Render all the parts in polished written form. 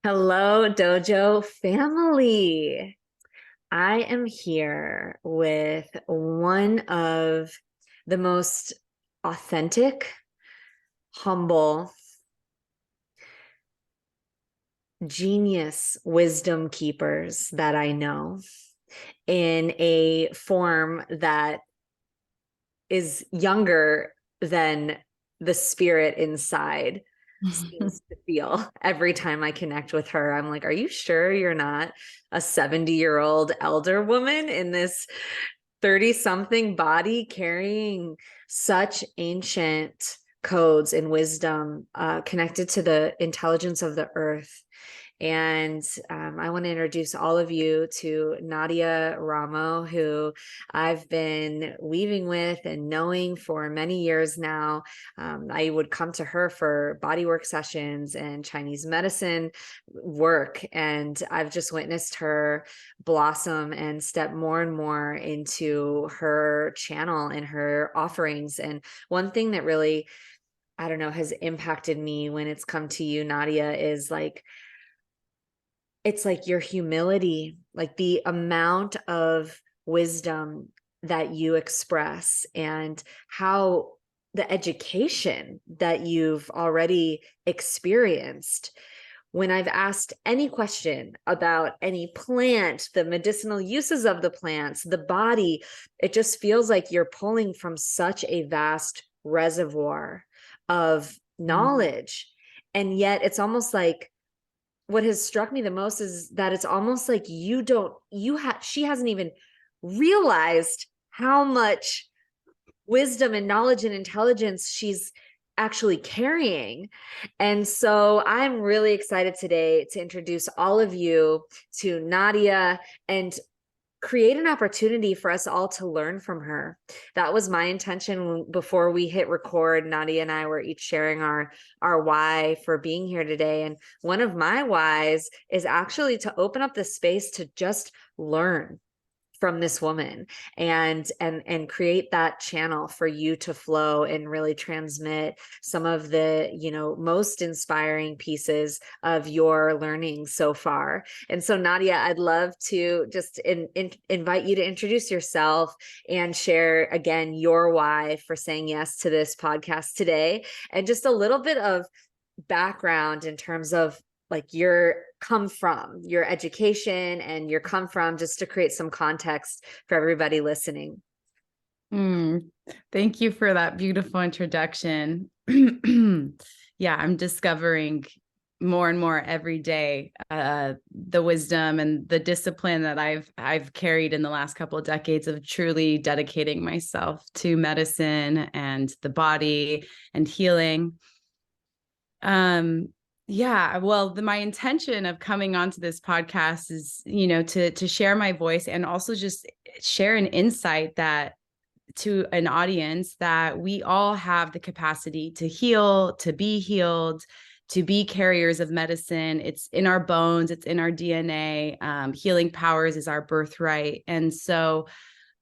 Hello, Dojo family. I am here with one of the most authentic, humble, genius wisdom keepers that I know in a form that is younger than the spirit inside seems to feel every time I connect with her. I'm like, are you sure you're not a 70-year-old elder woman in this 30-something body carrying such ancient codes and wisdom connected to the intelligence of the earth? And I want to introduce all of you to Nadia Ramo, who I've been weaving with and knowing for many years now. I would come to her for bodywork sessions and Chinese medicine work, and I've just witnessed her blossom and step more and more into her channel and her offerings. And one thing that really, I don't know, has impacted me when it's come to you, Nadia, is like, it's like your humility, like the amount of wisdom that you express and how the education that you've already experienced. When I've asked any question about any plant, the medicinal uses of the plants, the body, it just feels like you're pulling from such a vast reservoir of knowledge. And yet it's almost like, what has struck me the most is that it's almost like she hasn't even realized how much wisdom and knowledge and intelligence she's actually carrying. And so I'm really excited today to introduce all of you to Nadia and create an opportunity for us all to learn from her. That was my intention before we hit record. Nadia and I were each sharing our why for being here today. And one of my whys is actually to open up the space to just learn from this woman and create that channel for you to flow and really transmit some of the, most inspiring pieces of your learning so far. And so Nadia, I'd love to just invite you to introduce yourself and share again your why for saying yes to this podcast today, and just a little bit of background in terms of like your education and your come from, just to create some context for everybody listening. Thank you for that beautiful introduction. Yeah, I'm discovering more and more every day the wisdom and the discipline that I've carried in the last couple of decades of truly dedicating myself to medicine and the body and healing. Yeah, well, my intention of coming onto this podcast is, to share my voice and also just share an insight that to an audience that we all have the capacity to heal, to be healed, to be carriers of medicine. It's in our bones, it's in our DNA. Healing powers is our birthright. And so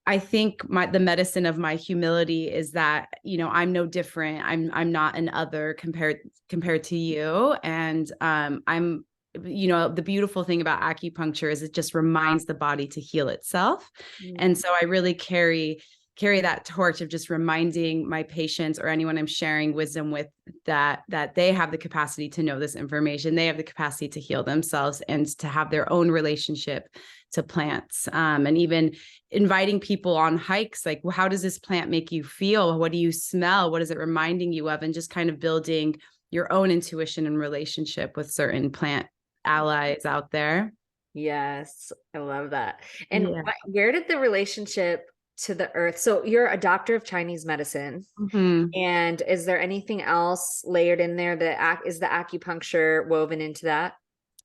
I think the medicine of my humility is that, I'm no different. I'm not an other compared to you. And I'm, the beautiful thing about acupuncture is it just reminds the body to heal itself. And so I really carry that torch of just reminding my patients or anyone I'm sharing wisdom with that they have the capacity to know this information. They have the capacity to heal themselves and to have their own relationship to plants, and even inviting people on hikes, like, well, how does this plant make you feel? What do you smell? What is it reminding you of? And just kind of building your own intuition and relationship with certain plant allies out there. Yes, I love that. And where did the relationship to the earth? So you're a doctor of Chinese medicine. Mm-hmm. And is there anything else layered in there that is the acupuncture woven into that?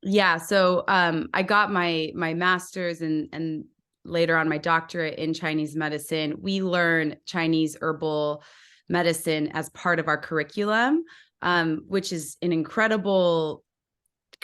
Yeah. So I got my master's and later on my doctorate in Chinese medicine. We learn Chinese herbal medicine as part of our curriculum, which is an incredible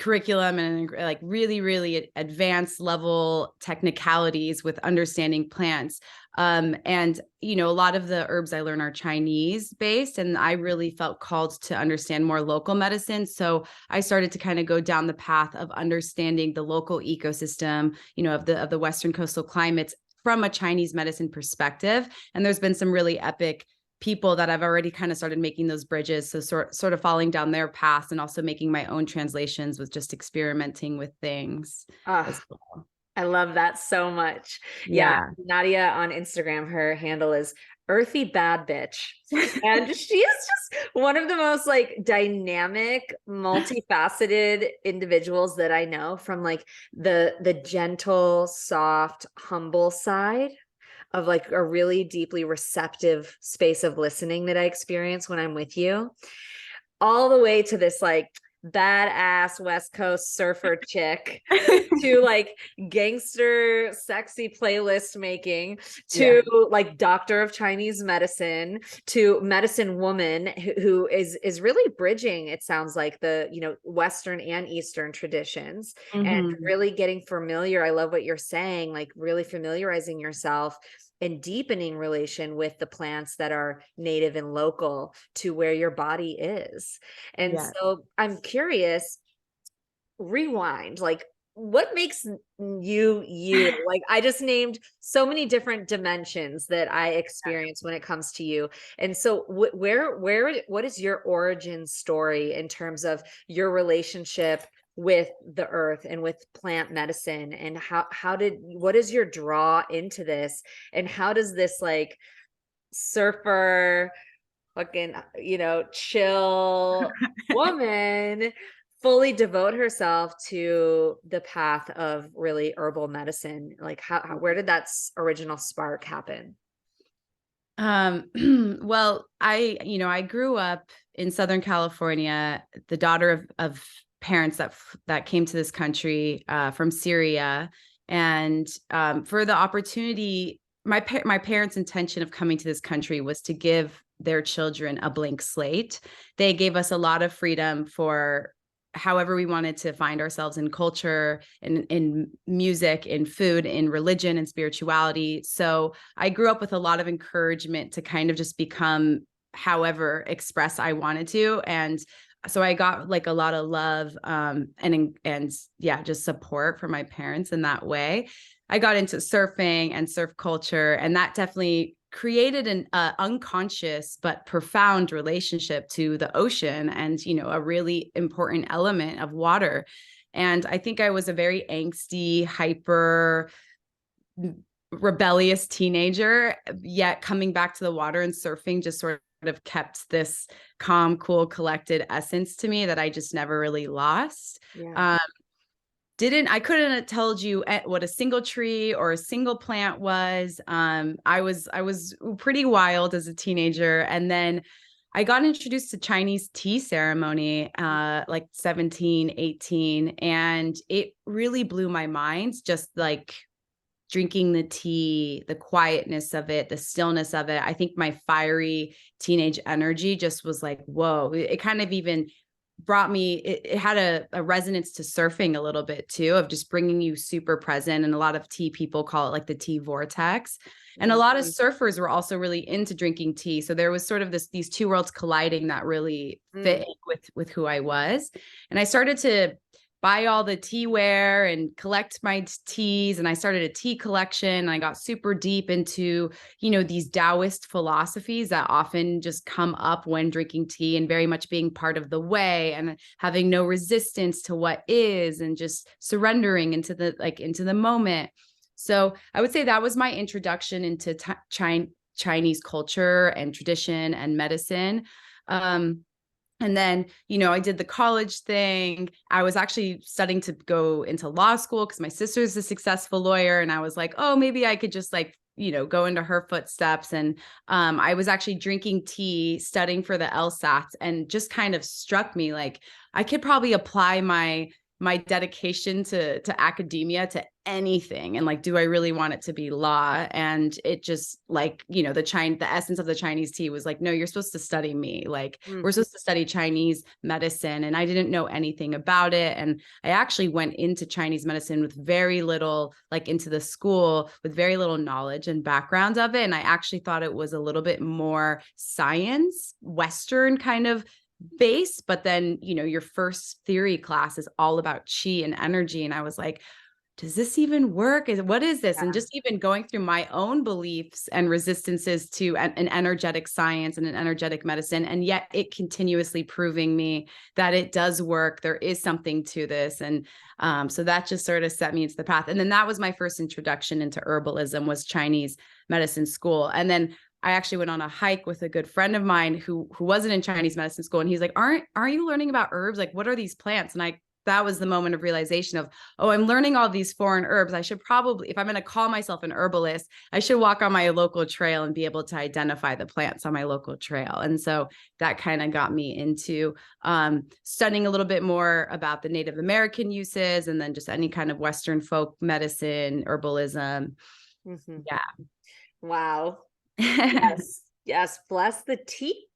curriculum and like really, really advanced level technicalities with understanding plants. And, you know, a lot of the herbs I learn are Chinese based, and I really felt called to understand more local medicine. So I started to kind of go down the path of understanding the local ecosystem, you know, of the Western coastal climates from a Chinese medicine perspective. And there's been some really epic people that I've already kind of started making those bridges. So sort of falling down their path and also making my own translations with just experimenting with things as well. I love that so much. Yeah. Yeah. Nadia on Instagram, her handle is earthy bad bitch. And she is just one of the most like dynamic, multifaceted individuals that I know, from like the gentle, soft, humble side of like a really deeply receptive space of listening that I experience when I'm with you, all the way to this like badass West Coast surfer chick, to like gangster sexy playlist making, to like doctor of Chinese medicine, to medicine woman who is really bridging, it sounds like, the, you know, Western and Eastern traditions, and really getting familiar. I love what you're saying, like really familiarizing yourself and deepening relation with the plants that are native and local to where your body is. And so I'm curious, rewind, like what makes you like, I just named so many different dimensions that I experience when it comes to you. And so what is your origin story in terms of your relationship with the earth and with plant medicine, and what is your draw into this, and how does this like surfer fucking, you know, chill woman fully devote herself to the path of really herbal medicine? Like where did that original spark happen? Well, I grew up in Southern California, the daughter of parents that came to this country from Syria. And for the opportunity, my parents' intention of coming to this country was to give their children a blank slate. They gave us a lot of freedom for however we wanted to find ourselves in culture, in music, in food, in religion, and spirituality. So I grew up with a lot of encouragement to kind of just become however express I wanted to. And so I got like a lot of love and yeah, just support from my parents in that way. I got into surfing and surf culture, and that definitely created an unconscious but profound relationship to the ocean, and, you know, a really important element of water. And I think I was a very angsty, hyper, rebellious teenager, yet coming back to the water and surfing just sort of kept this calm, cool, collected essence to me that I just never really lost. Yeah. I couldn't have told you what a single tree or a single plant was. I was pretty wild as a teenager. And then I got introduced to Chinese tea ceremony, like 17, 18. And it really blew my mind, just like drinking the tea, the quietness of it, the stillness of it. I think my fiery teenage energy just was like, whoa. It kind of even brought me, it had a resonance to surfing a little bit too, of just bringing you super present. And a lot of tea people call it like the tea vortex. And a lot of surfers were also really into drinking tea. So there was sort of these two worlds colliding that really fit with who I was. And I started to buy all the teaware and collect my teas. And I started a tea collection. And I got super deep into, you know, these Taoist philosophies that often just come up when drinking tea, and very much being part of the way and having no resistance to what is, and just surrendering into the moment. So I would say that was my introduction into Chinese culture and tradition and medicine. And then, you know, I did the college thing. I was actually studying to go into law school because my sister's a successful lawyer. And I was like, oh, maybe I could just like, you know, go into her footsteps. And I was actually drinking tea, studying for the LSAT, and just kind of struck me like I could probably apply my dedication to academia to anything, and like, do I really want it to be law? And it just like, the essence of the Chinese tea was like, no, you're supposed to study me. Like, we're supposed to study Chinese medicine. And I didn't know anything about it. And I actually went into Chinese medicine with very little, like into the school with very little knowledge and background of it. And I actually thought it was a little bit more science, Western kind of base. But then, your first theory class is all about chi and energy. And I was like, does this even work? What is this? And just even going through my own beliefs and resistances to an energetic science and an energetic medicine, and yet it continuously proving me that it does work. There is something to this. And so that just sort of set me into the path. And then that was my first introduction into herbalism, was Chinese medicine school. And then I actually went on a hike with a good friend of mine who wasn't in Chinese medicine school. And he's like, aren't you learning about herbs? Like, what are these plants? And that was the moment of realization of, oh, I'm learning all these foreign herbs. I should probably, if I'm going to call myself an herbalist, I should walk on my local trail and be able to identify the plants on my local trail. And so that kind of got me into studying a little bit more about the Native American uses, and then just any kind of Western folk medicine, herbalism. Yeah. Wow. Yes. Yes. Bless the tea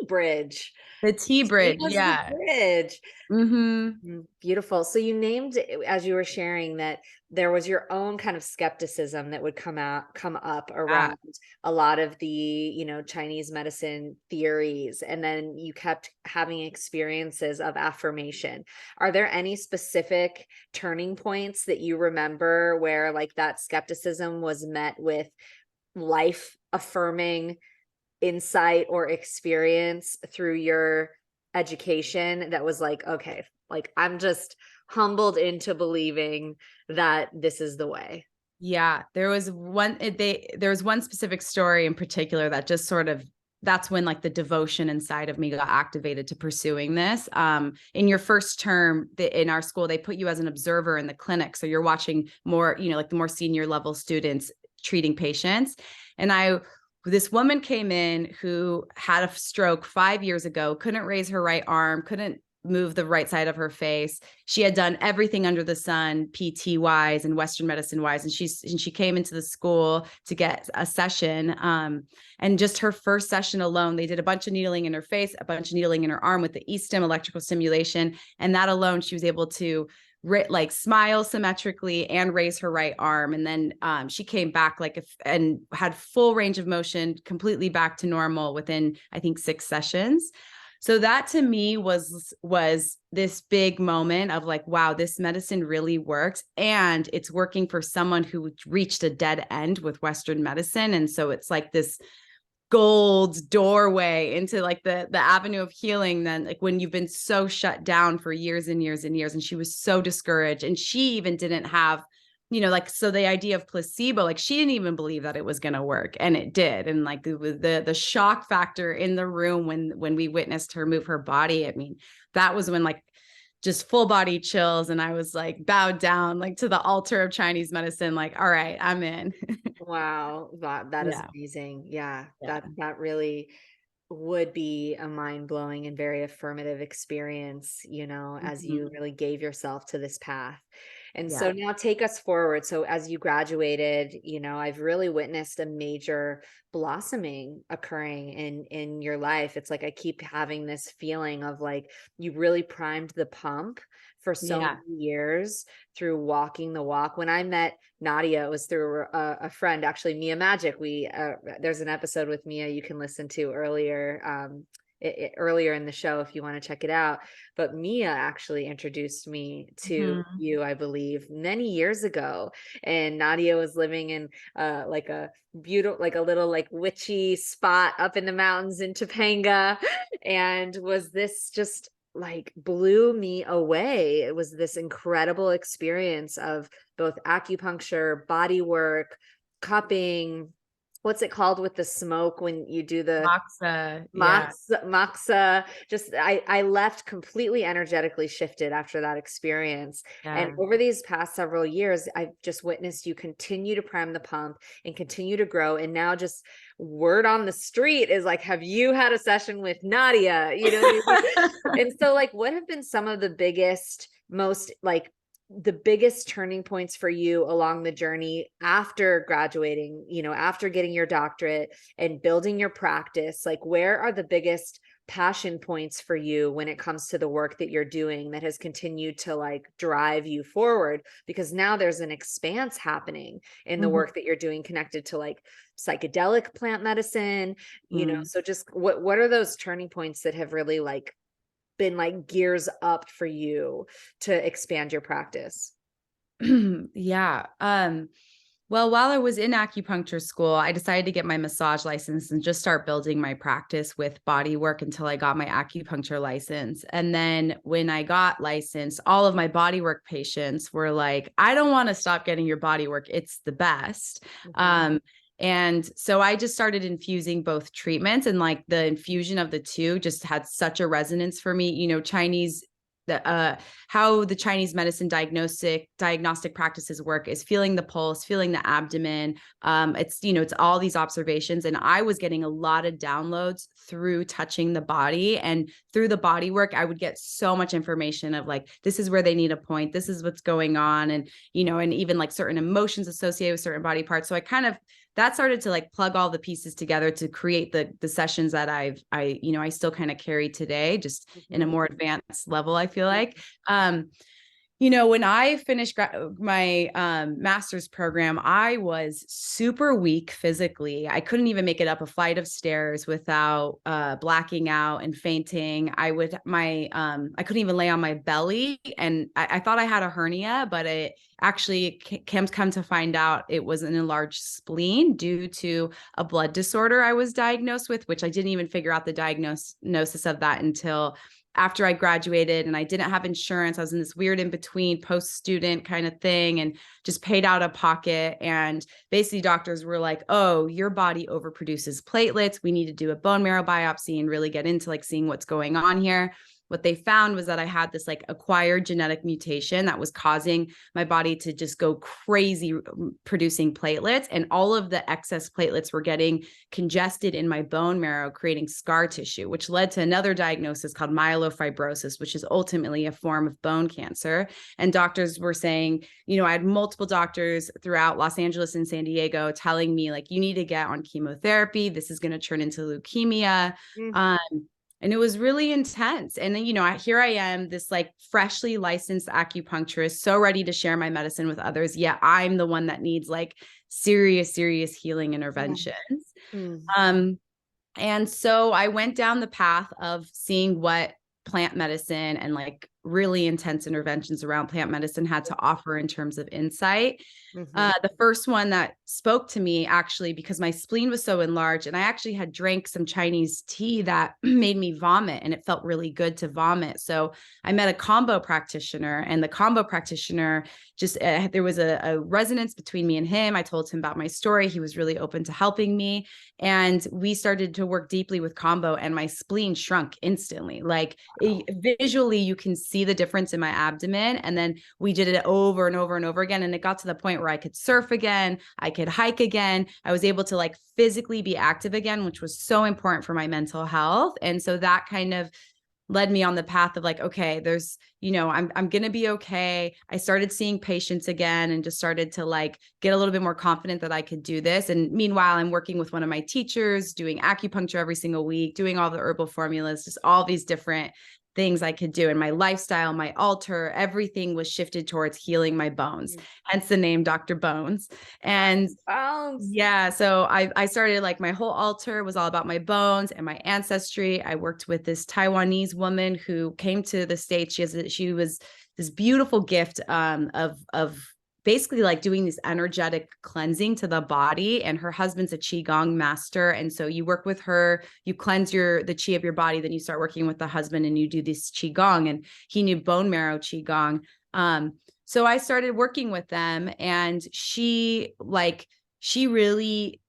bridge. The tea bridge. Yeah. The bridge. Beautiful. So you named, as you were sharing, that there was your own kind of skepticism that would come up around a lot of the, Chinese medicine theories. And then you kept having experiences of affirmation. Are there any specific turning points that you remember where like that skepticism was met with life affirming insight or experience through your education that was like, okay, like I'm just humbled into believing that this is the way? Yeah, there was one specific story in particular that just sort of, that's when like the devotion inside of me got activated to pursuing this. In your first term in our school, they put you as an observer in the clinic. So you're watching more, like the more senior level students treating patients. And this woman came in who had a stroke 5 years ago, couldn't raise her right arm, couldn't move the right side of her face. She had done everything under the sun, PT wise and Western medicine wise. And she came into the school to get a session. And just her first session alone, they did a bunch of needling in her face, a bunch of needling in her arm with the E-stim electrical stimulation. And that alone, she was able to like smile symmetrically and raise her right arm. And then she came back and had full range of motion, completely back to normal within, I think, 6 sessions. So that to me was this big moment of like, wow, this medicine really works. And it's working for someone who reached a dead end with Western medicine. And so it's like this gold doorway into like the avenue of healing, then like when you've been so shut down for years and years and years. And she was so discouraged, and she even didn't have, so the idea of placebo, like she didn't even believe that it was going to work, and it did. And like it was the shock factor in the room when we witnessed her move her body. I mean, that was when like just full body chills, and I was like bowed down like to the altar of Chinese medicine, like, all right, I'm in. Wow, that is amazing. Yeah, that really would be a mind-blowing and very affirmative experience, as you really gave yourself to this path. And so now take us forward. So as you graduated, I've really witnessed a major blossoming occurring in your life. It's like I keep having this feeling of like you really primed the pump for so many years through walking the walk. When I met Nadia, it was through a friend, actually, Mia Magic. There's an episode with Mia you can listen to earlier in the show if you want to check it out. But Mia actually introduced me to you, I believe, many years ago. And Nadia was living in like a beautiful, like a little like witchy spot up in the mountains in Topanga, and was this just like blew me away. It was this incredible experience of both acupuncture, body work, cupping. What's it called with the smoke when you do the moxa? Just I left completely energetically shifted after that experience. And over these past several years, I've just witnessed you continue to prime the pump and continue to grow. And now just word on the street is like, have you had a session with Nadia? And so like, what have been some of the biggest, most like the biggest turning points for you along the journey after graduating, after getting your doctorate and building your practice? Like, where are the biggest passion points for you when it comes to the work that you're doing that has continued to like drive you forward? Because now there's an expanse happening in the work that you're doing connected to like psychedelic plant medicine, so just what are those turning points that have really like been like gears up for you to expand your practice? Yeah. Well, while I was in acupuncture school, I decided to get my massage license and just start building my practice with body work until I got my acupuncture license. And then when I got licensed, all of my body work patients were like, I don't want to stop getting your body work. It's the best. And so I just started infusing both treatments, and like the infusion of the two just had such a resonance for me. Chinese, how the Chinese medicine diagnostic practices work is feeling the pulse, feeling the abdomen. It's all these observations. And I was getting a lot of downloads through touching the body, and through the body work, I would get so much information of like, this is where they need a point. This is what's going on. And, and even like certain emotions associated with certain body parts. So that started to like plug all the pieces together to create the sessions that I still kind of carry today, just in a more advanced level, I feel like. When I finished my master's program, I was super weak physically. I couldn't even make it up a flight of stairs without blacking out and fainting. I couldn't even lay on my belly, and I thought I had a hernia, but it actually come to find out it was an enlarged spleen due to a blood disorder I was diagnosed with, which I didn't even figure out the diagnosis of that until after I graduated, and I didn't have insurance. I was in this weird in between post-student kind of thing, and just paid out of pocket. And basically doctors were like, oh, your body overproduces platelets. We need to do a bone marrow biopsy and really get into like seeing what's going on here. What they found was that I had this like acquired genetic mutation that was causing my body to just go crazy producing platelets. And all of the excess platelets were getting congested in my bone marrow, creating scar tissue, which led to another diagnosis called myelofibrosis, which is ultimately a form of bone cancer. And doctors were saying, I had multiple doctors throughout Los Angeles and San Diego telling me like, you need to get on chemotherapy. This is going to turn into leukemia. And it was really intense. And then, here I am, this like freshly licensed acupuncturist, so ready to share my medicine with others. Yet I'm the one that needs like serious healing interventions. And so I went down the path of seeing what plant medicine and like really intense interventions around plant medicine had to offer in terms of insight. The first one that spoke to me, actually, because my spleen was so enlarged, and I actually had drank some Chinese tea that made me vomit, and it felt really good to vomit. So I met a combo practitioner, and the combo practitioner just, there was a resonance between me and him. I told him about my story. He was really open to helping me. And we started to work deeply with combo, and my spleen shrunk instantly. Like visually, you can see the difference in my abdomen. And then we did it over and over and over again. And it got to the point where I could surf again, I could hike again. I was able to like physically be active again, which was so important for my mental health. And so that kind of led me on the path of like, okay, there's, I'm going to be okay. I started seeing patients again and just started to like get a little bit more confident that I could do this. And meanwhile, I'm working with one of my teachers, doing acupuncture every single week, doing all the herbal formulas, just all these different things I could do. And my lifestyle, my altar, everything was shifted towards healing my bones, hence the name Dr. Bones. And yeah, so I started like my whole altar was all about my bones and my ancestry. I worked with this Taiwanese woman who came to the States. She was this beautiful gift of basically like doing this energetic cleansing to the body, and her husband's a qigong master. And so you work with her, you cleanse the chi of your body, then you start working with the husband and you do this qigong, and he knew bone marrow qigong. So I started working with them, and she really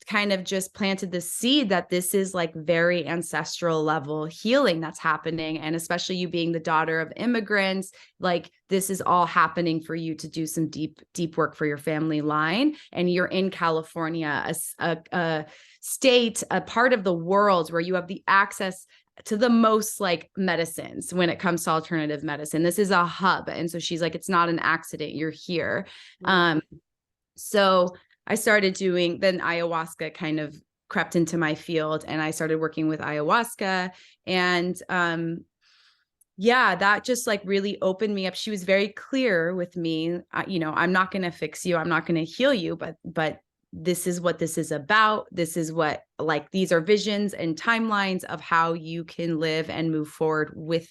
kind of just planted the seed that this is like very ancestral level healing that's happening. And especially you being the daughter of immigrants, like this is all happening for you to do some deep work for your family line. And you're in California, a state, a part of the world where you have the access to the most like medicines when it comes to alternative medicine. This is a hub. And so she's like, it's not an accident. You're here. So I started doing, then ayahuasca kind of crept into my field, and I started working with ayahuasca. And yeah, that just like really opened me up. She was very clear with me, you know, I'm not going to fix you. I'm not going to heal you, but this is what this is about. This is what, like, these are visions and timelines of how you can live and move forward with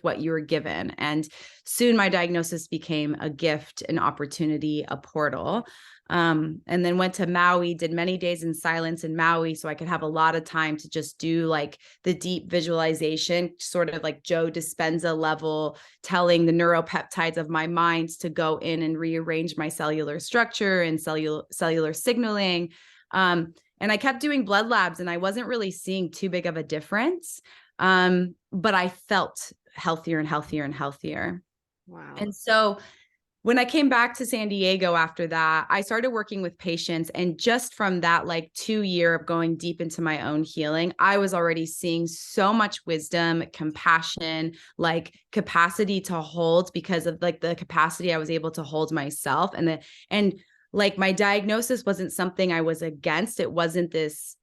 what you were given. And soon my diagnosis became a gift, an opportunity, a portal. And then went to Maui, did many days in silence in Maui so I could have a lot of time to just do like the deep visualization, sort of like Joe Dispenza level, telling the neuropeptides of my mind to go in and rearrange my cellular structure and cellular signaling. And I kept doing blood labs, and I wasn't really seeing too big of a difference. But I felt healthier and healthier and healthier. Wow. And so when I came back to San Diego after that, I started working with patients. And just from that, like 2 year of going deep into my own healing, I was already seeing so much wisdom, compassion, like capacity to hold, because of like the capacity I was able to hold myself. And like my diagnosis wasn't something I was against. It wasn't this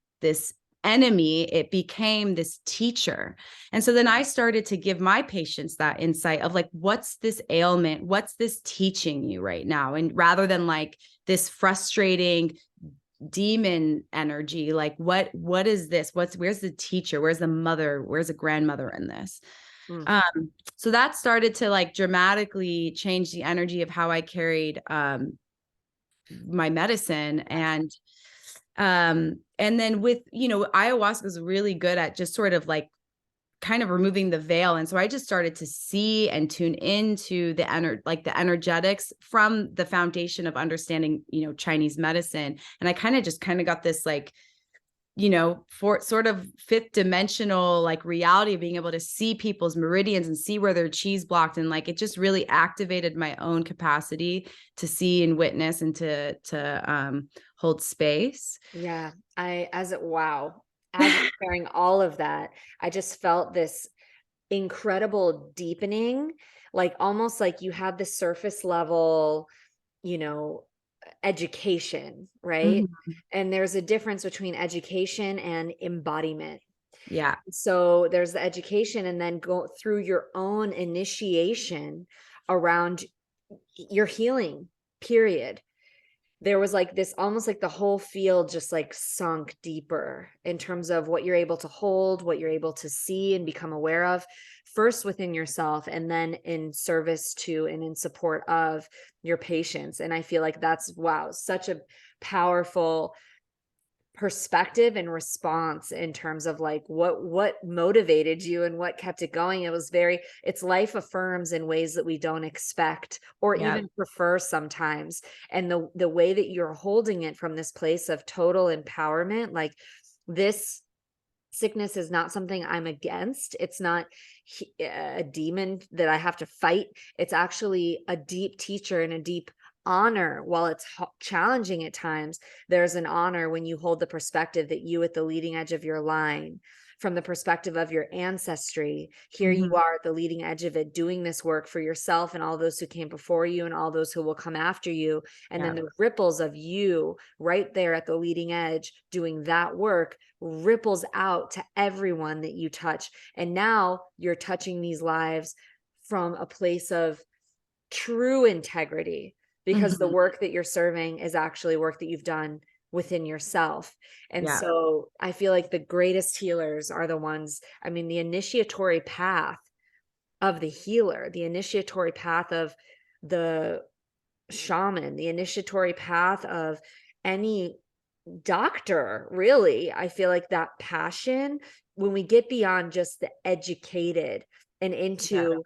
enemy. It became this teacher. And so then I started to give my patients that insight of like, what's this ailment? What's this teaching you right now? And rather than like this frustrating demon energy, like what is this? Where's the teacher? Where's the mother? Where's the grandmother in this? So that started to like dramatically change the energy of how I carried my medicine. And then with, you know, ayahuasca is really good at just sort of like kind of removing the veil. And so I just started to see and tune into the energetics from the foundation of understanding, you know, Chinese medicine. And I kind of got this like, you know, for sort of fifth dimensional like reality of being able to see people's meridians and see where they're cheese blocked. And like, it just really activated my own capacity to see and witness and to hold space. Yeah. Wow. As you're sharing all of that, I just felt this incredible deepening, like almost like you had the surface level, you know, education, right? Mhm. And there's a difference between education and embodiment. Yeah. So there's the education, and then go through your own initiation around your healing, period. There was like this, almost like the whole field just like sunk deeper in terms of what you're able to hold, what you're able to see and become aware of, first within yourself, and then in service to and in support of your patients. And I feel like that's, wow, such a powerful perspective and response in terms of like what motivated you and what kept it going. It's life affirms in ways that we don't expect or Yeah. even prefer sometimes. And the way that you're holding it from this place of total empowerment, like, this sickness is not something I'm against. It's not a demon that I have to fight. It's actually a deep teacher and a deep honor. While it's challenging at times, there's an honor when you hold the perspective that you, at the leading edge of your line, from the perspective of your ancestry, here you are at the leading edge of it, doing this work for yourself and all those who came before you and all those who will come after you. And then the ripples of you right there at the leading edge doing that work ripples out to everyone that you touch. And now you're touching these lives from a place of true integrity, because the work that you're serving is actually work that you've done within yourself. And so I feel like the greatest healers are the ones, I mean, the initiatory path of the healer, the initiatory path of the shaman, the initiatory path of any doctor, really. I feel like that passion, when we get beyond just the educated and into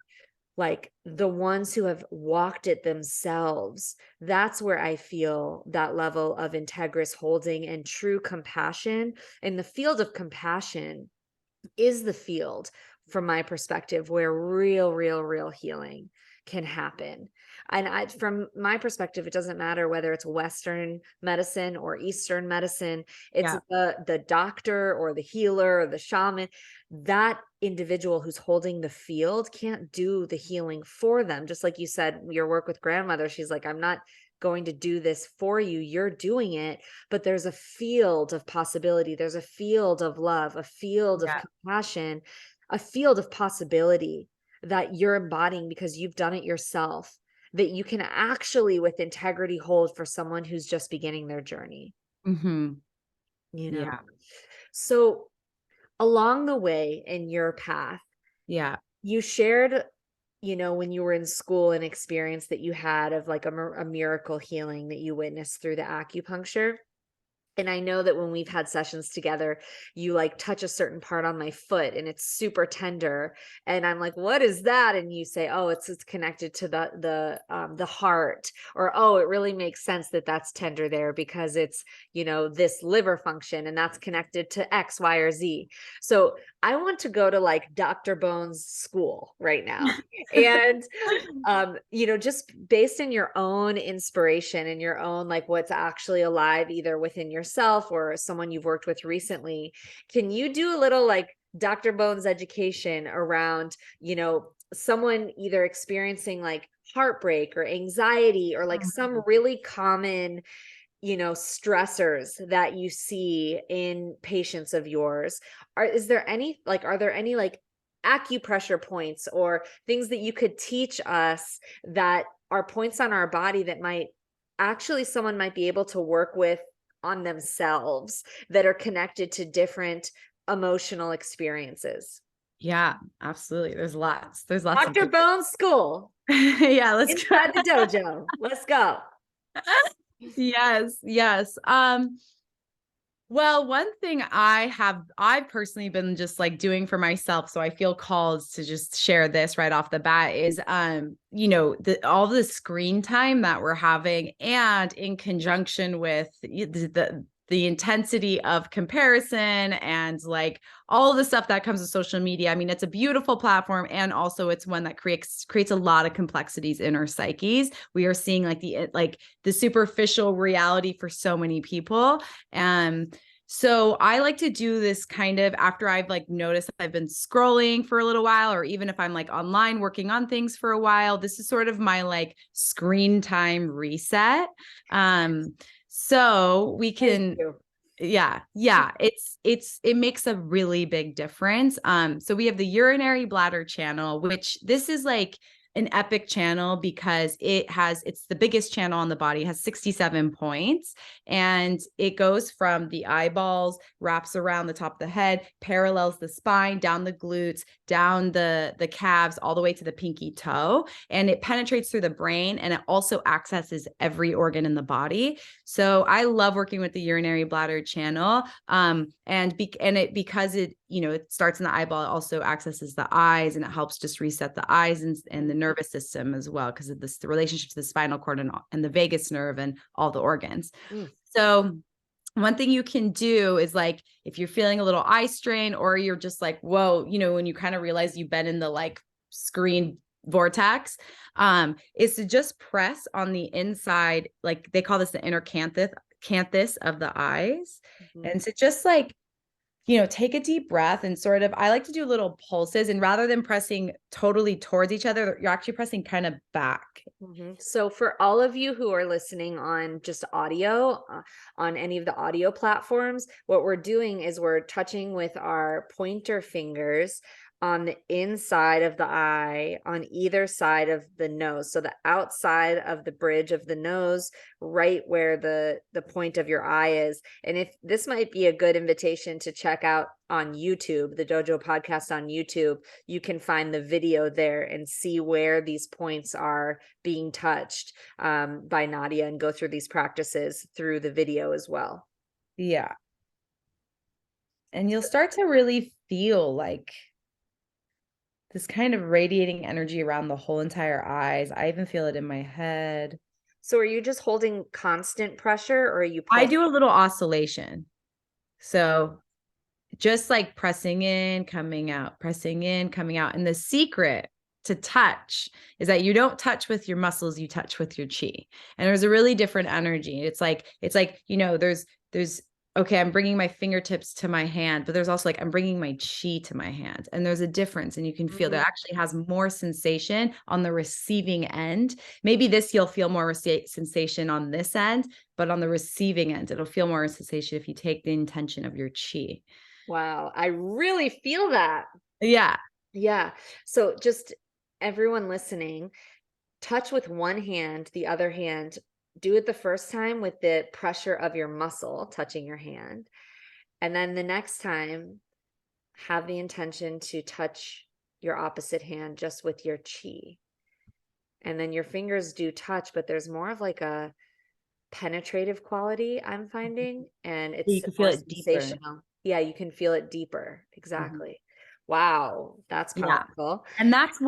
like the ones who have walked it themselves, that's where I feel that level of integrous holding and true compassion. And the field of compassion is the field, from my perspective, where real healing can happen. And from my perspective, it doesn't matter whether it's Western medicine or Eastern medicine. It's Yeah. the doctor or the healer or the shaman. That individual who's holding the field can't do the healing for them. Just like you said, your work with grandmother, she's like, I'm not going to do this for you. You're doing it, but there's a field of possibility. There's a field of love, a field of Yeah. compassion, a field of possibility that you're embodying because you've done it yourself, that you can actually with integrity hold for someone who's just beginning their journey, Mm-hmm. you know? Yeah. So along the way in your path, Yeah. you shared, when you were in school, an experience that you had of like a miracle healing that you witnessed through the acupuncture. And I know that when we've had sessions together, you like touch a certain part on my foot and it's super tender. And I'm like, what is that? And you say, oh, it's connected to the heart, or, oh, it really makes sense that that's tender there because it's, this liver function and that's connected to X, Y, or Z. So I want to go to like Dr. Bones school right now. And just based in your own inspiration and your own, like what's actually alive, either within yourself or someone you've worked with recently, can you do a little like Dr. Bones education around, someone either experiencing like heartbreak or anxiety or like some really common, stressors that you see in patients of yours? Are there any like acupressure points or things that you could teach us that are points on our body that might actually someone might be able to work with on themselves, that are connected to different emotional experiences? Yeah, absolutely. There's lots of Dr. good. Bones School Yeah, let's go. inside the dojo. Let's go. Yes, yes. Well, one thing I've personally been just like doing for myself, so I feel called to just share this right off the bat is, all the screen time that we're having, and in conjunction with the intensity of comparison and like all of the stuff that comes with social media. I mean, it's a beautiful platform, and also it's one that creates a lot of complexities in our psyches. We are seeing like the superficial reality for so many people. So I like to do this kind of after I've like noticed that I've been scrolling for a little while, or even if I'm like online working on things for a while. This is sort of my like screen time reset. So we Thank can, you. yeah, it makes a really big difference. So we have the urinary bladder channel, which this is like an epic channel because it's the biggest channel on the body. It has 67 points, and it goes from the eyeballs, wraps around the top of the head, parallels the spine, down the glutes, down the calves, all the way to the pinky toe. And it penetrates through the brain, and it also accesses every organ in the body. So I love working with the urinary bladder channel. Because it starts in the eyeball, it also accesses the eyes, and it helps just reset the eyes and the nervous system as well, because of the relationship to the spinal cord and the vagus nerve and all the organs. So one thing you can do is like, if you're feeling a little eye strain, or you're just like, whoa, when you kind of realize you've been in the like screen vortex, is to just press on the inside, like they call this the inner canthus of the eyes. And to just like, take a deep breath and sort of, I like to do little pulses, and rather than pressing totally towards each other, you're actually pressing kind of back. So for all of you who are listening on just audio, on any of the audio platforms, what we're doing is we're touching with our pointer fingers on the inside of the eye, on either side of the nose. So the outside of the bridge of the nose, right where the point of your eye is. And if this might be a good invitation to check out on YouTube, the Dojo podcast on YouTube, you can find the video there and see where these points are being touched by Nadia, and go through these practices through the video as well. Yeah. And you'll start to really feel like this kind of radiating energy around the whole entire eyes. I even feel it in my head. So are you just holding constant pressure, or are you I do a little oscillation. So just like pressing in, coming out, pressing in, coming out. And the secret to touch is that you don't touch with your muscles, you touch with your chi. And there's a really different energy. It's like, you know, there's, okay, I'm bringing my fingertips to my hand, but there's also like, I'm bringing my chi to my hand. And there's a difference. And you can feel that actually has more sensation on the receiving end. Maybe this, you'll feel more sensation on this end, but on the receiving end, it'll feel more sensation if you take the intention of your chi. Wow. I really feel that. Yeah. Yeah. So just everyone listening, touch with one hand, the other hand, do it the first time with the pressure of your muscle touching your hand. And then the next time, have the intention to touch your opposite hand just with your chi. And then your fingers do touch, but there's more of like a penetrative quality I'm finding, and You it's can feel more it deeper. sensational. Yeah, you can feel it deeper. Mhm. Exactly. Wow, that's Yeah. powerful. And that's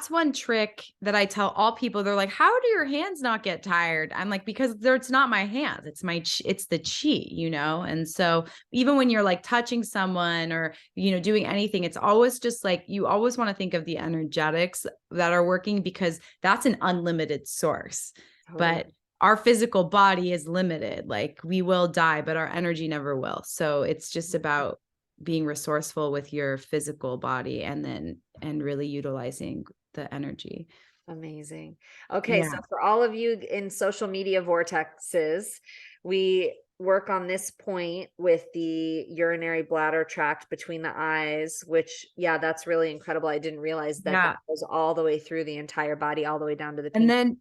one trick that I tell all people. They're like, how do your hands not get tired? I'm like, because it's not my hands. It's it's the chi, you know? And so even when you're like touching someone or, you know, doing anything, it's always just like, you always want to think of the energetics that are working, because that's an unlimited source. Totally. But our physical body is limited. Like we will die, but our energy never will. So it's just about being resourceful with your physical body and really utilizing the energy. Amazing. Okay, so Yeah. for all of you in social media vortexes, we work on this point with the urinary bladder tract between the eyes, which, yeah, that's really incredible. I didn't realize that that Yeah. goes all the way through the entire body, all the way down to the And penis. then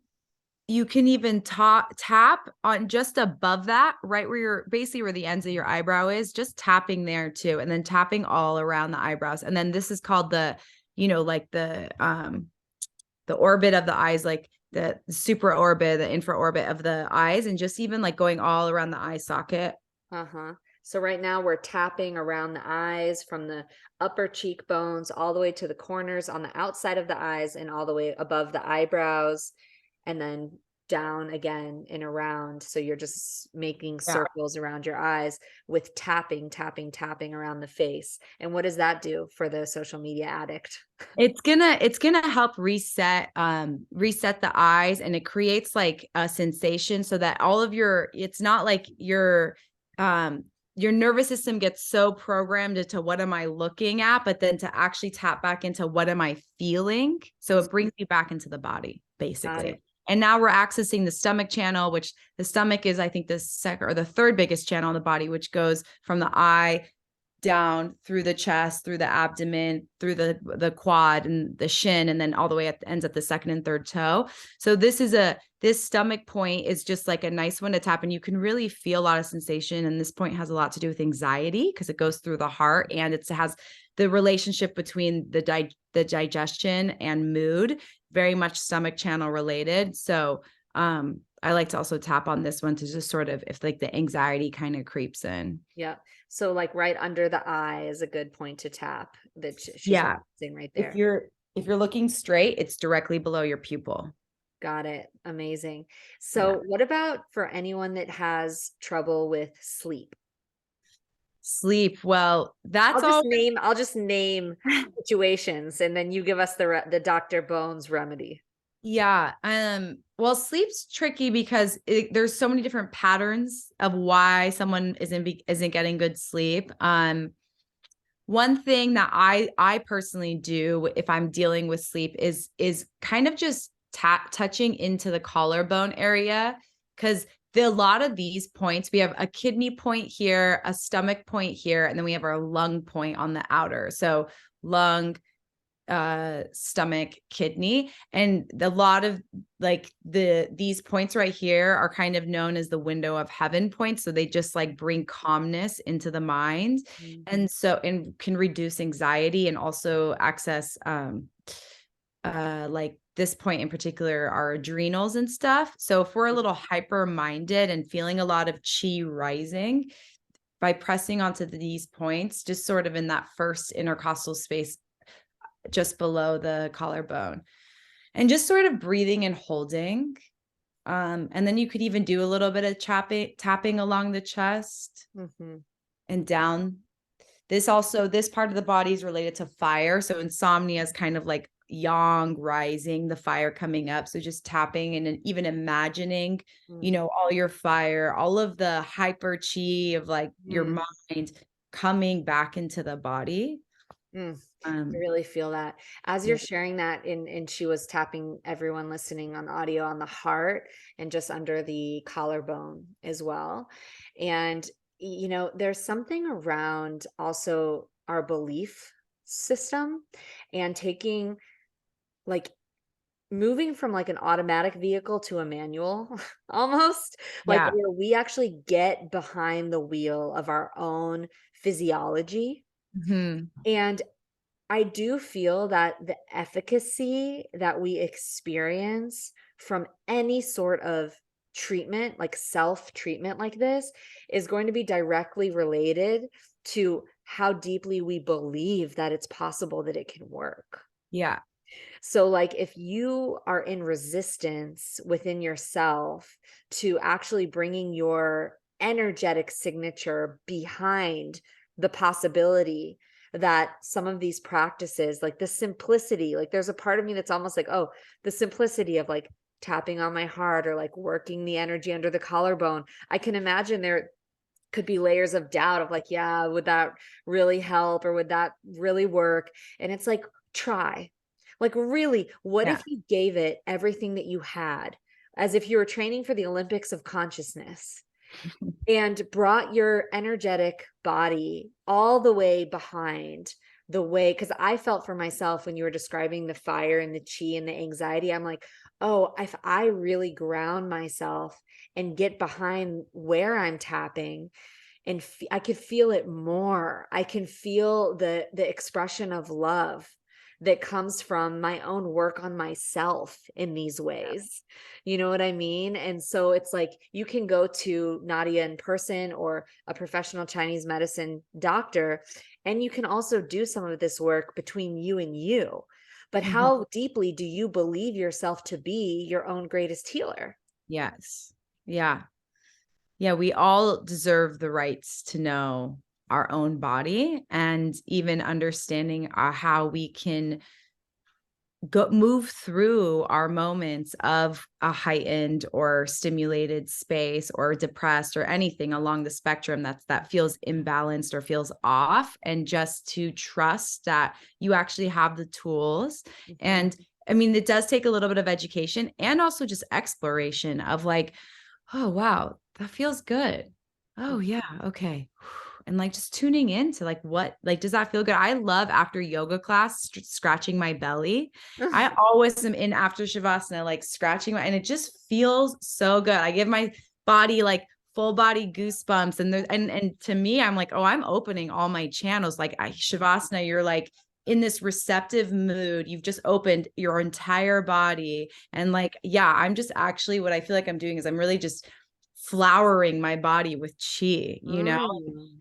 you can even tap on just above that, right where you're basically where the ends of your eyebrow is, just tapping there too. And then tapping all around the eyebrows. And then this is called the, you know, like the orbit of the eyes, like the super orbit, the infra orbit of the eyes, and just even like going all around the eye socket. Uh-huh. So right now we're tapping around the eyes from the upper cheekbones all the way to the corners on the outside of the eyes and all the way above the eyebrows and then down again and around. So you're just making Yeah. circles around your eyes with tapping, tapping, tapping around the face. And what does that do for the social media addict? It's gonna help reset the eyes, and it creates like a sensation so that all of it's not like your nervous system gets so programmed into what am I looking at, but then to actually tap back into what am I feeling. So it brings you back into the body, Got basically. it. And now we're accessing the stomach channel, which the stomach is, I think, the second or the third biggest channel in the body, which goes from the eye down through the chest, through the abdomen, through the quad and the shin, and then all the way at ends at the second and third toe. So this stomach point is just like a nice one to tap, and you can really feel a lot of sensation. And this point has a lot to do with anxiety because it goes through the heart, and it has the relationship between the digestion and mood, very much stomach channel related. So I like to also tap on this one to just sort of, if like the anxiety kind of creeps in. Yeah. So like right under the eye is a good point to tap that she's Yeah. referencing right If there. you're looking straight, it's directly below your pupil. Got it. Amazing. Yeah. So what about for anyone that has trouble with sleep? Sleep. Well, that's I'll just all. name I'll just name situations and then you give us the Dr. Bones remedy. Yeah. Well, sleep's tricky because there's so many different patterns of why someone isn't getting good sleep. One thing that I personally do if I'm dealing with sleep is kind of just touching into the collarbone area, because a lot of these points, we have a kidney point here, a stomach point here, and then we have our lung point on the outer. So lung, stomach, kidney, and a lot of like these points right here are kind of known as the window of heaven points. So they just like bring calmness into the mind, and can reduce anxiety and also access like this point in particular, our adrenals and stuff. So if we're a little hyper minded and feeling a lot of chi rising, by pressing onto these points, just sort of in that first intercostal space just below the collarbone, and just sort of breathing and holding. And then you could even do a little bit of tapping along the chest and down. This part of the body is related to fire. So insomnia is kind of like yang rising, the fire coming up. So just tapping and even imagining, you know, all your fire, all of the hyper chi of like your mind coming back into the body. I really feel that as you're sharing that and she was tapping everyone listening on audio on the heart and just under the collarbone as well. And, you know, there's something around also our belief system and taking like moving from like an automatic vehicle to a manual almost like Yeah. where we actually get behind the wheel of our own physiology. And I do feel that the efficacy that we experience from any sort of treatment, like self-treatment like this, is going to be directly related to how deeply we believe that it's possible that it can work. Yeah. So, like, if you are in resistance within yourself to actually bringing your energetic signature behind the possibility that some of these practices, like the simplicity, like there's a part of me that's almost like, oh, the simplicity of like tapping on my heart or like working the energy under the collarbone. I can imagine there could be layers of doubt of like, yeah, would that really help or would that really work? And it's like, try. Like, really, what Yeah. if you gave it everything that you had, as if you were training for the Olympics of consciousness? And brought your energetic body all the way behind the way, because I felt for myself when you were describing the fire and the chi and the anxiety, I'm like, oh, if I really ground myself and get behind where I'm tapping and I could feel it more. I can feel the expression of love that comes from my own work on myself in these ways. You know what I mean? And so it's like you can go to Nadia in person or a professional Chinese medicine doctor, and you can also do some of this work between you and you. But how deeply do you believe yourself to be your own greatest healer? Yes. Yeah. Yeah. We all deserve the rights to know our own body and even understanding how we can move through our moments of a heightened or stimulated space or depressed or anything along the spectrum that feels imbalanced or feels off, and just to trust that you actually have the tools. And I mean, it does take a little bit of education and also just exploration of like, oh wow, that feels good. Oh yeah, okay. And like just tuning into like what, like, does that feel good? I love after yoga class scratching my belly. I always am in after shavasana, like scratching and it just feels so good. I give my body like full body goosebumps. And and to me, I'm like, oh, I'm opening all my channels. Like shavasana, you're like in this receptive mood. You've just opened your entire body. And like, yeah, I'm just actually, what I feel like I'm doing is I'm really just flowering my body with chi, you know,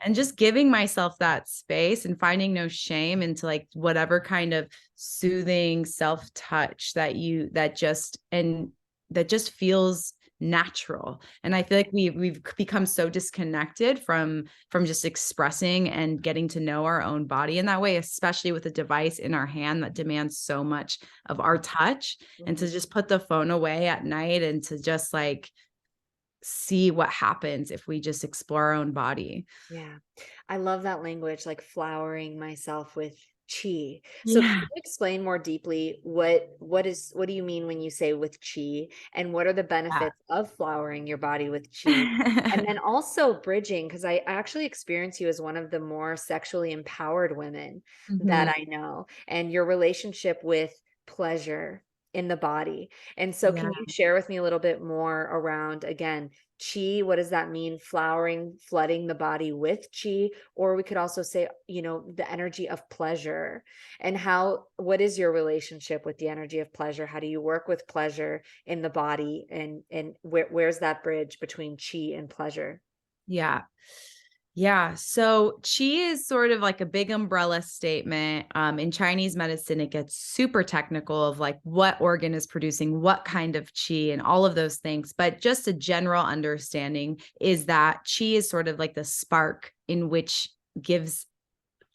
and just giving myself that space and finding no shame into like whatever kind of soothing self-touch that just feels natural. And I feel like we've become so disconnected from just expressing and getting to know our own body in that way, especially with a device in our hand that demands so much of our touch. And to just put the phone away at night and to just like see what happens if we just explore our own body. Yeah. I love that language, like flowering myself with chi. So can Yeah. you explain more deeply what do you mean when you say with chi, and what are the benefits of flowering your body with chi? And then also bridging, because I actually experience you as one of the more sexually empowered women that Mhm. I know, and your relationship with pleasure in the body. And so Yeah. can you share with me a little bit more around, again, chi? What does that mean? Flowering, flooding the body with chi, or we could also say, you know, the energy of pleasure. And what is your relationship with the energy of pleasure? How do you work with pleasure in the body, and where's that bridge between chi and pleasure? Yeah. Yeah. So qi is sort of like a big umbrella statement. In Chinese medicine, it gets super technical of like what organ is producing what kind of qi and all of those things. But just a general understanding is that qi is sort of like the spark in which gives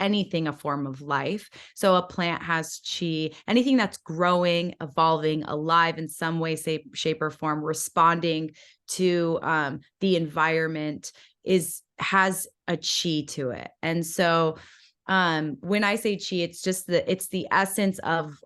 anything a form of life. So a plant has chi, anything that's growing, evolving, alive in some way, shape or form, responding to the environment has a chi to it. And so when I say chi, it's just it's the essence of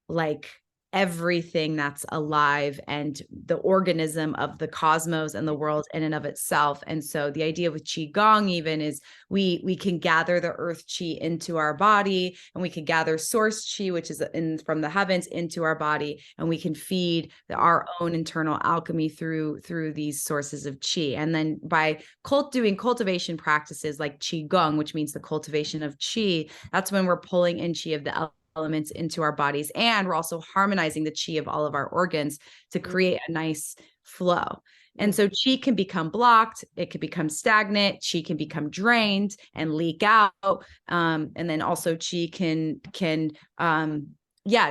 like everything that's alive and the organism of the cosmos and the world in and of itself. And so the idea with qigong even is we can gather the earth chi into our body, and we can gather source chi, which is from the heavens, into our body, and we can feed our own internal alchemy through these sources of chi. And then by doing cultivation practices like qigong, which means the cultivation of chi, that's when we're pulling in chi of the elements into our bodies, and we're also harmonizing the chi of all of our organs to create a nice flow. And so chi can become blocked, it can become stagnant, chi can become drained and leak out, and then also chi can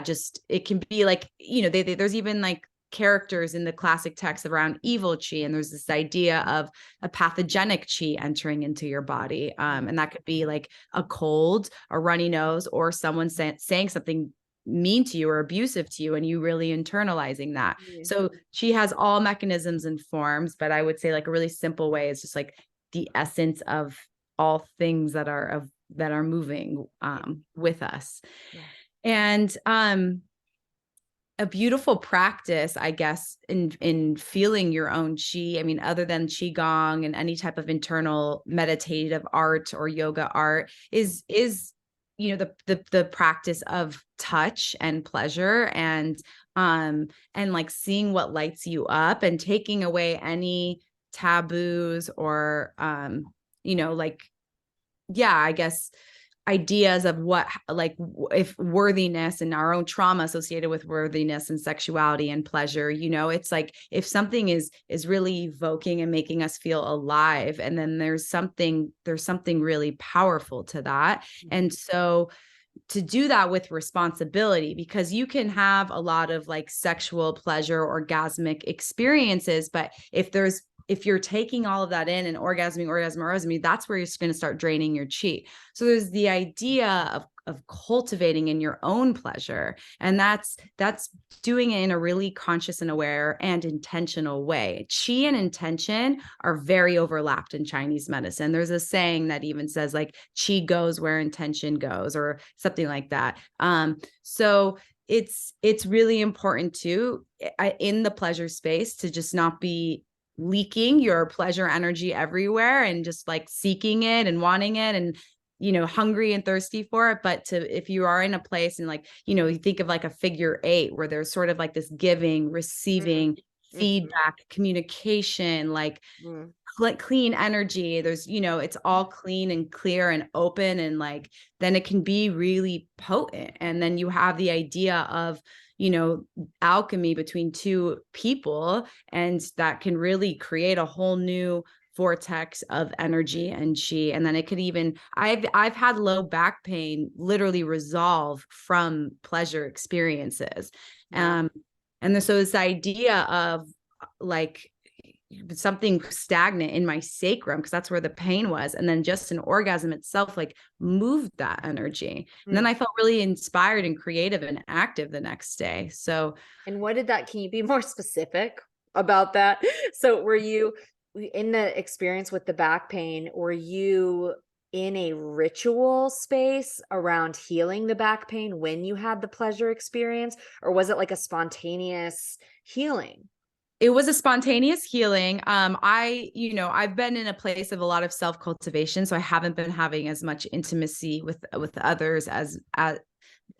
just, it can be like, there's even like characters in the classic texts around evil chi, and there's this idea of a pathogenic chi entering into your body, and that could be like a cold, a runny nose, or someone saying something mean to you or abusive to you, and you really internalizing that. So chi has all mechanisms and forms, but I would say like a really simple way is just like the essence of all things that are moving with us. And a beautiful practice, I guess, in feeling your own chi. I mean, other than qigong and any type of internal meditative art or yoga art, is the practice of touch and pleasure, and like seeing what lights you up, and taking away any taboos or I guess ideas of what, like, if worthiness and our own trauma associated with worthiness and sexuality and pleasure, it's like if something is really evoking and making us feel alive, and then there's something really powerful to that. And so to do that with responsibility, because you can have a lot of like sexual pleasure, orgasmic experiences, but if you're taking all of that in and orgasming, that's where you're going to start draining your chi. So there's the idea of cultivating in your own pleasure. And that's doing it in a really conscious and aware and intentional way. Chi and intention are very overlapped in Chinese medicine. There's a saying that even says like chi goes where intention goes, or something like that. So it's really important too, in the pleasure space, to just not be leaking your pleasure energy everywhere and just like seeking it and wanting it and hungry and thirsty for it. But if you are in a place and like you think of like a figure 8 where there's sort of like this giving, receiving, feedback, communication, like clean energy, there's it's all clean and clear and open, and like then it can be really potent. And then you have the idea of alchemy between two people, and that can really create a whole new vortex of energy and chi. And then it could even, I've had low back pain literally resolve from pleasure experiences. And so this idea of like something stagnant in my sacrum, because that's where the pain was, and then just an orgasm itself like moved that energy. And then I felt really inspired and creative and active the next day. So, and what did that, can you be more specific about that? So were you in the experience with the back pain, were you in a ritual space around healing the back pain when you had the pleasure experience, or was it like a spontaneous healing? It was a spontaneous healing. I've been in a place of a lot of self-cultivation, so I haven't been having as much intimacy with others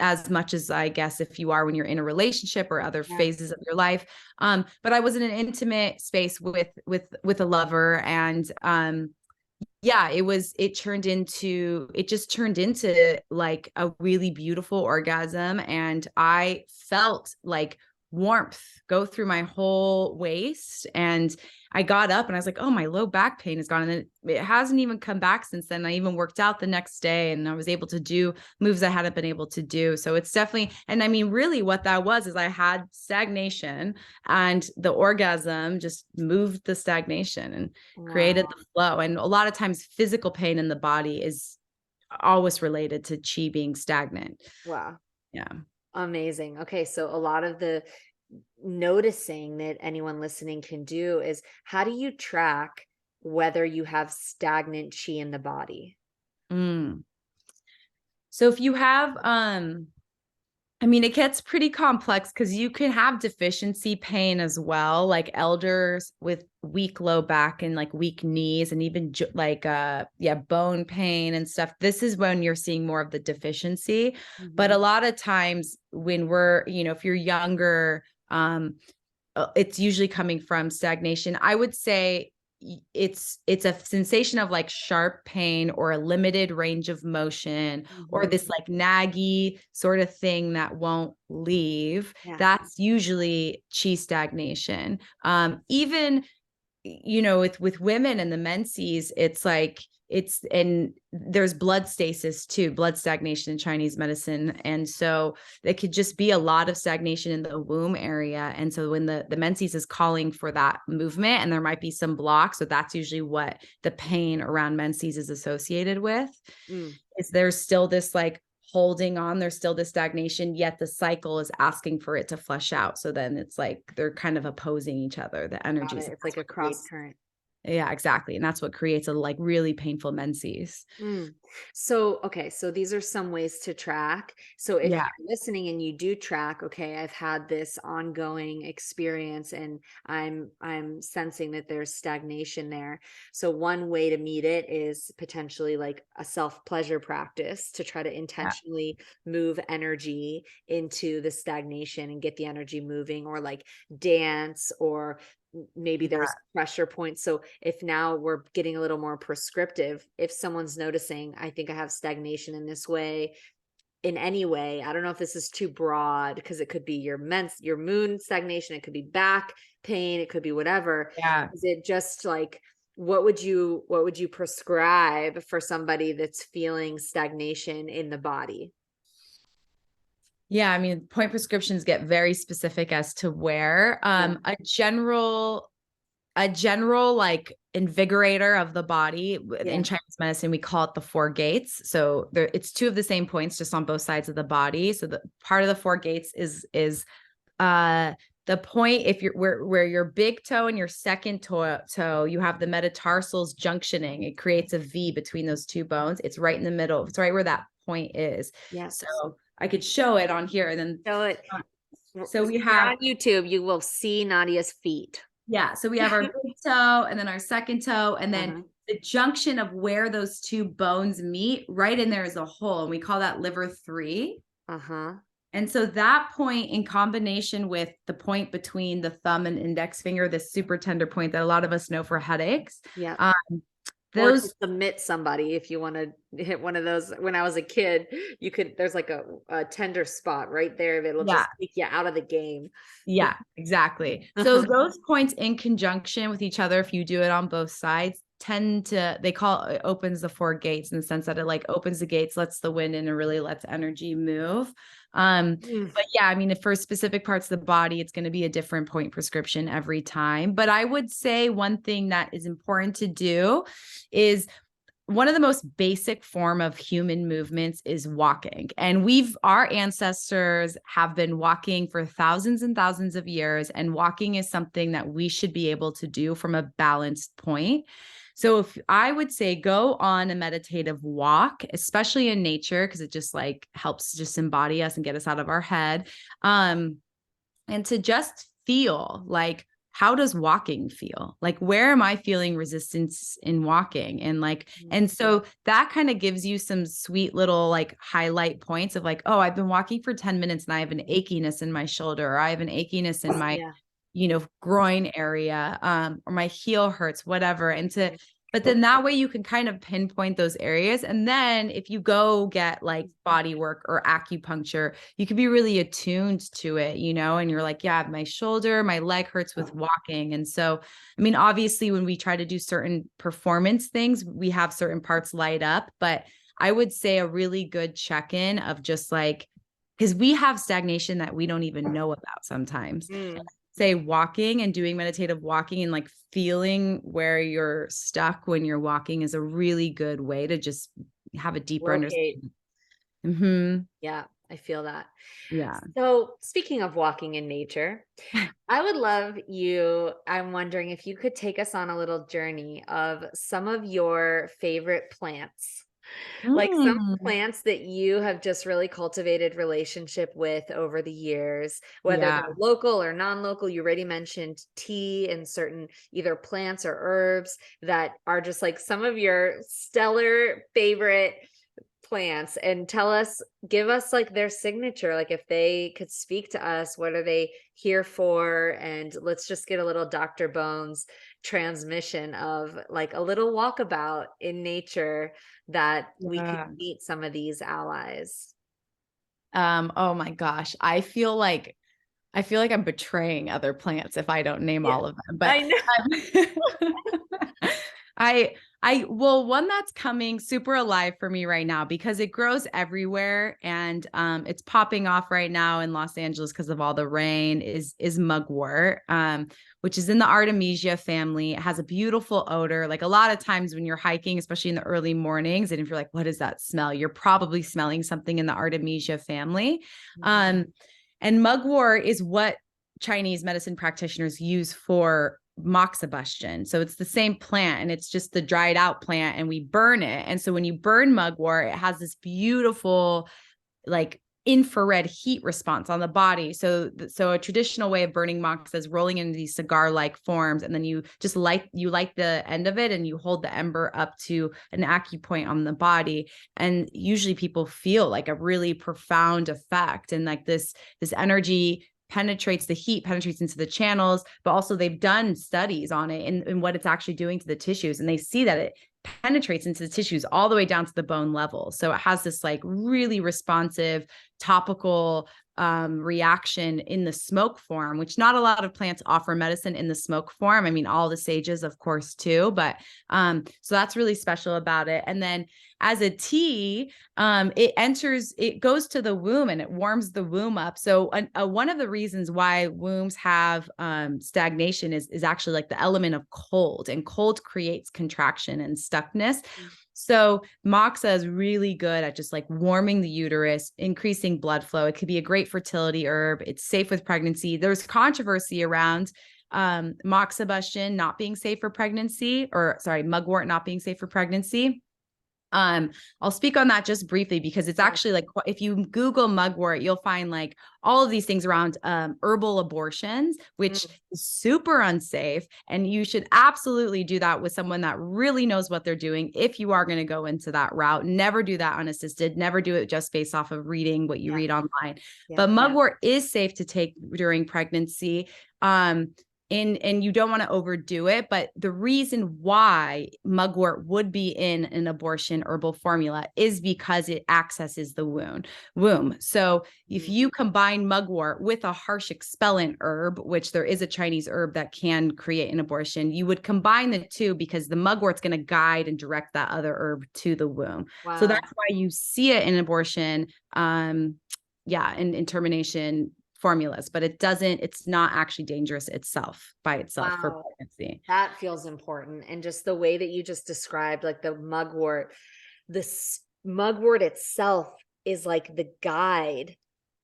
as much as I guess if you are when you're in a relationship or other phases of your life. But I was in an intimate space with a lover, and it just turned into like a really beautiful orgasm, and I felt like warmth go through my whole waist, and I got up and I was like, oh, my low back pain is gone. And it hasn't even come back since then. I even worked out the next day, and I was able to do moves I hadn't been able to do. So it's definitely, and I mean, really what that was is I had stagnation, and the orgasm just moved the stagnation and created the flow. And a lot of times physical pain in the body is always related to chi being stagnant. Wow. Yeah. Amazing. Okay. So a lot of the noticing that anyone listening can do is, how do you track whether you have stagnant chi in the body? Mm. So if you have, I mean, it gets pretty complex because you can have deficiency pain as well, like elders with weak low back and like weak knees, and even bone pain and stuff. This is when you're seeing more of the deficiency. But a lot of times when we're, if you're younger, it's usually coming from stagnation. I would say it's a sensation of like sharp pain or a limited range of motion, or this like naggy sort of thing that won't leave. Yeah. That's usually chi stagnation. Even with women and the menses, it's like and there's blood stasis too, blood stagnation in Chinese medicine. And so it could just be a lot of stagnation in the womb area. And so when the menses is calling for that movement, and there might be some block, so that's usually what the pain around menses is associated with, is there's still this like holding on, there's still this stagnation, yet the cycle is asking for it to flush out. So then it's like they're kind of opposing each other, the energies. It's like a cross current. Yeah, exactly. And that's what creates a like really painful menses. So, okay. So these are some ways to track. So if Yeah. you're listening and you do track, okay, I've had this ongoing experience and I'm sensing that there's stagnation there. So one way to meet it is potentially like a self-pleasure practice to try to intentionally move energy into the stagnation and get the energy moving, or like dance, or maybe there's pressure points. So if now we're getting a little more prescriptive, if someone's noticing, I think I have stagnation in this way, in any way, I don't know if this is too broad, because it could be your moon stagnation, it could be back pain, it could be whatever. Yeah. Is it just like, what would you prescribe for somebody that's feeling stagnation in the body? Yeah, I mean, point prescriptions get very specific as to where. A general like invigorator of the body in Chinese medicine, we call it the four gates. So it's two of the same points, just on both sides of the body. So the part of the four gates is the point, if you're where your big toe and your second toe, you have the metatarsals junctioning. It creates a V between those two bones. It's right in the middle. It's right where that point is. Yes. So I could show it on here, and then show it. So we have on YouTube, you will see Nadia's feet. Yeah. So we have our big toe and then our second toe, and then the junction of where those two bones meet, right in there is a hole. And we call that liver 3. And so that point, in combination with the point between the thumb and index finger, this super tender point that a lot of us know for headaches. Yeah. Or to submit somebody, if you want to hit one of those. When I was a kid, you could, there's like a tender spot right there that'll just take you out of the game. Yeah, exactly. So those points in conjunction with each other, if you do it on both sides, they call it opens the four gates, in the sense that it like opens the gates, lets the wind in, and really lets energy move. But yeah, I mean, if for specific parts of the body, it's going to be a different point prescription every time. But I would say one thing that is important to do is, one of the most basic form of human movements is walking. And our ancestors have been walking for thousands and thousands of years. And walking is something that we should be able to do from a balanced point. So if I would say, go on a meditative walk, especially in nature, because it just like helps just embody us and get us out of our head. And to just feel like, how does walking feel? Like, where am I feeling resistance in walking? And like, and so that kind of gives you some sweet little like highlight points of like, oh, I've been walking for 10 minutes and I have an achiness in my shoulder, or I have an achiness in my, groin area, or my heel hurts, whatever. But then that way you can kind of pinpoint those areas. And then if you go get like body work or acupuncture, you can be really attuned to it, and you're like, yeah, my shoulder, my leg hurts with walking. And so, I mean, obviously when we try to do certain performance things, we have certain parts light up, but I would say a really good check-in of just like, because we have stagnation that we don't even know about sometimes. Say walking and doing meditative walking and like feeling where you're stuck when you're walking is a really good way to just have a deeper Locate. understanding. Mm-hmm. Yeah, I feel that. Yeah. So, speaking of walking in nature, I would love you. I'm wondering if you could take us on a little journey of some of your favorite plants, like some Mm. plants that you have just really cultivated relationship with over the years, whether Yeah. they're local or non-local. You already mentioned tea and certain either plants or herbs that are just like some of your stellar favorite plants, and give us like their signature, like if they could speak to us, what are they here for? And let's just get a little Dr. Bones transmission of like a little walkabout in nature that we could Yeah. meet some of these allies. Oh my gosh. I feel like I'm betraying other plants if I don't name Yeah, all of them. But I know. I well, one that's coming super alive for me right now because it grows everywhere and it's popping off right now in Los Angeles because of all the rain is mugwort, which is in the Artemisia family. It has a beautiful odor. Like a lot of times when you're hiking, especially in the early mornings, and if you're like, what is that smell? You're probably smelling something in the Artemisia family. Mhm. And mugwort is what Chinese medicine practitioners use for moxibustion. So it's the same plant and it's just the dried out plant and we burn it. And so when you burn mugwort, it has this beautiful like infrared heat response on the body. So a traditional way of burning mox is rolling into these cigar-like forms, and then you just light the end of it and you hold the ember up to an acupoint on the body. And usually people feel like a really profound effect, and like this energy penetrates the heat, penetrates into the channels, but also they've done studies on it and what it's actually doing to the tissues. And they see that it penetrates into the tissues all the way down to the bone level. So it has this like really responsive topical reaction in the smoke form, which not a lot of plants offer medicine in the smoke form. I mean, all the sages, of course, too, but so that's really special about it. And then as a tea, it goes to the womb and it warms the womb up. So one of the reasons why wombs have stagnation is actually like the element of cold, and cold creates contraction and stuckness. So moxa is really good at just like warming the uterus, increasing blood flow. It could be a great fertility herb. It's safe with pregnancy. There's controversy around moxibustion not being safe for pregnancy, or sorry, mugwort not being safe for pregnancy. I'll speak on that just briefly because it's actually like if you Google mugwort, you'll find like all of these things around herbal abortions, which is super unsafe. And you should absolutely do that with someone that really knows what they're doing. If you are going to go into that route, never do that unassisted, never do it just based off of reading what you read online. But mugwort is safe to take during pregnancy. And you don't want to overdo it. But the reason why mugwort would be in an abortion herbal formula is because it accesses the womb. So if you combine mugwort with a harsh expellant herb, which there is a Chinese herb that can create an abortion, you would combine the two because the mugwort's going to guide and direct that other herb to the womb. Wow. So that's why you see it in abortion. In termination formulas, but it's not actually dangerous by itself for pregnancy. That feels important. And just the way that you just described, like the mugwort itself is like the guide.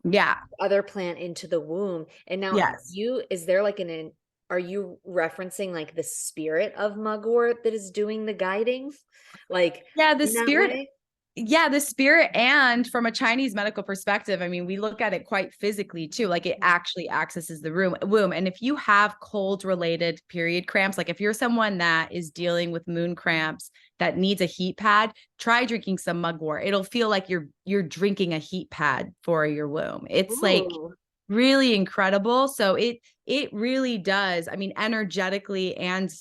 Yeah. Other plant into the womb. And now is there like are you referencing like the spirit of mugwort that is doing the guiding? Like the spirit. Yeah, the spirit. And from a Chinese medical perspective, I mean, we look at it quite physically too. Like it actually accesses the womb. And if you have cold related period cramps, like if you're someone that is dealing with moon cramps that needs a heat pad, try drinking some mugwort. It'll feel like you're drinking a heat pad for your womb. It's like really incredible. So it really does. I mean, energetically and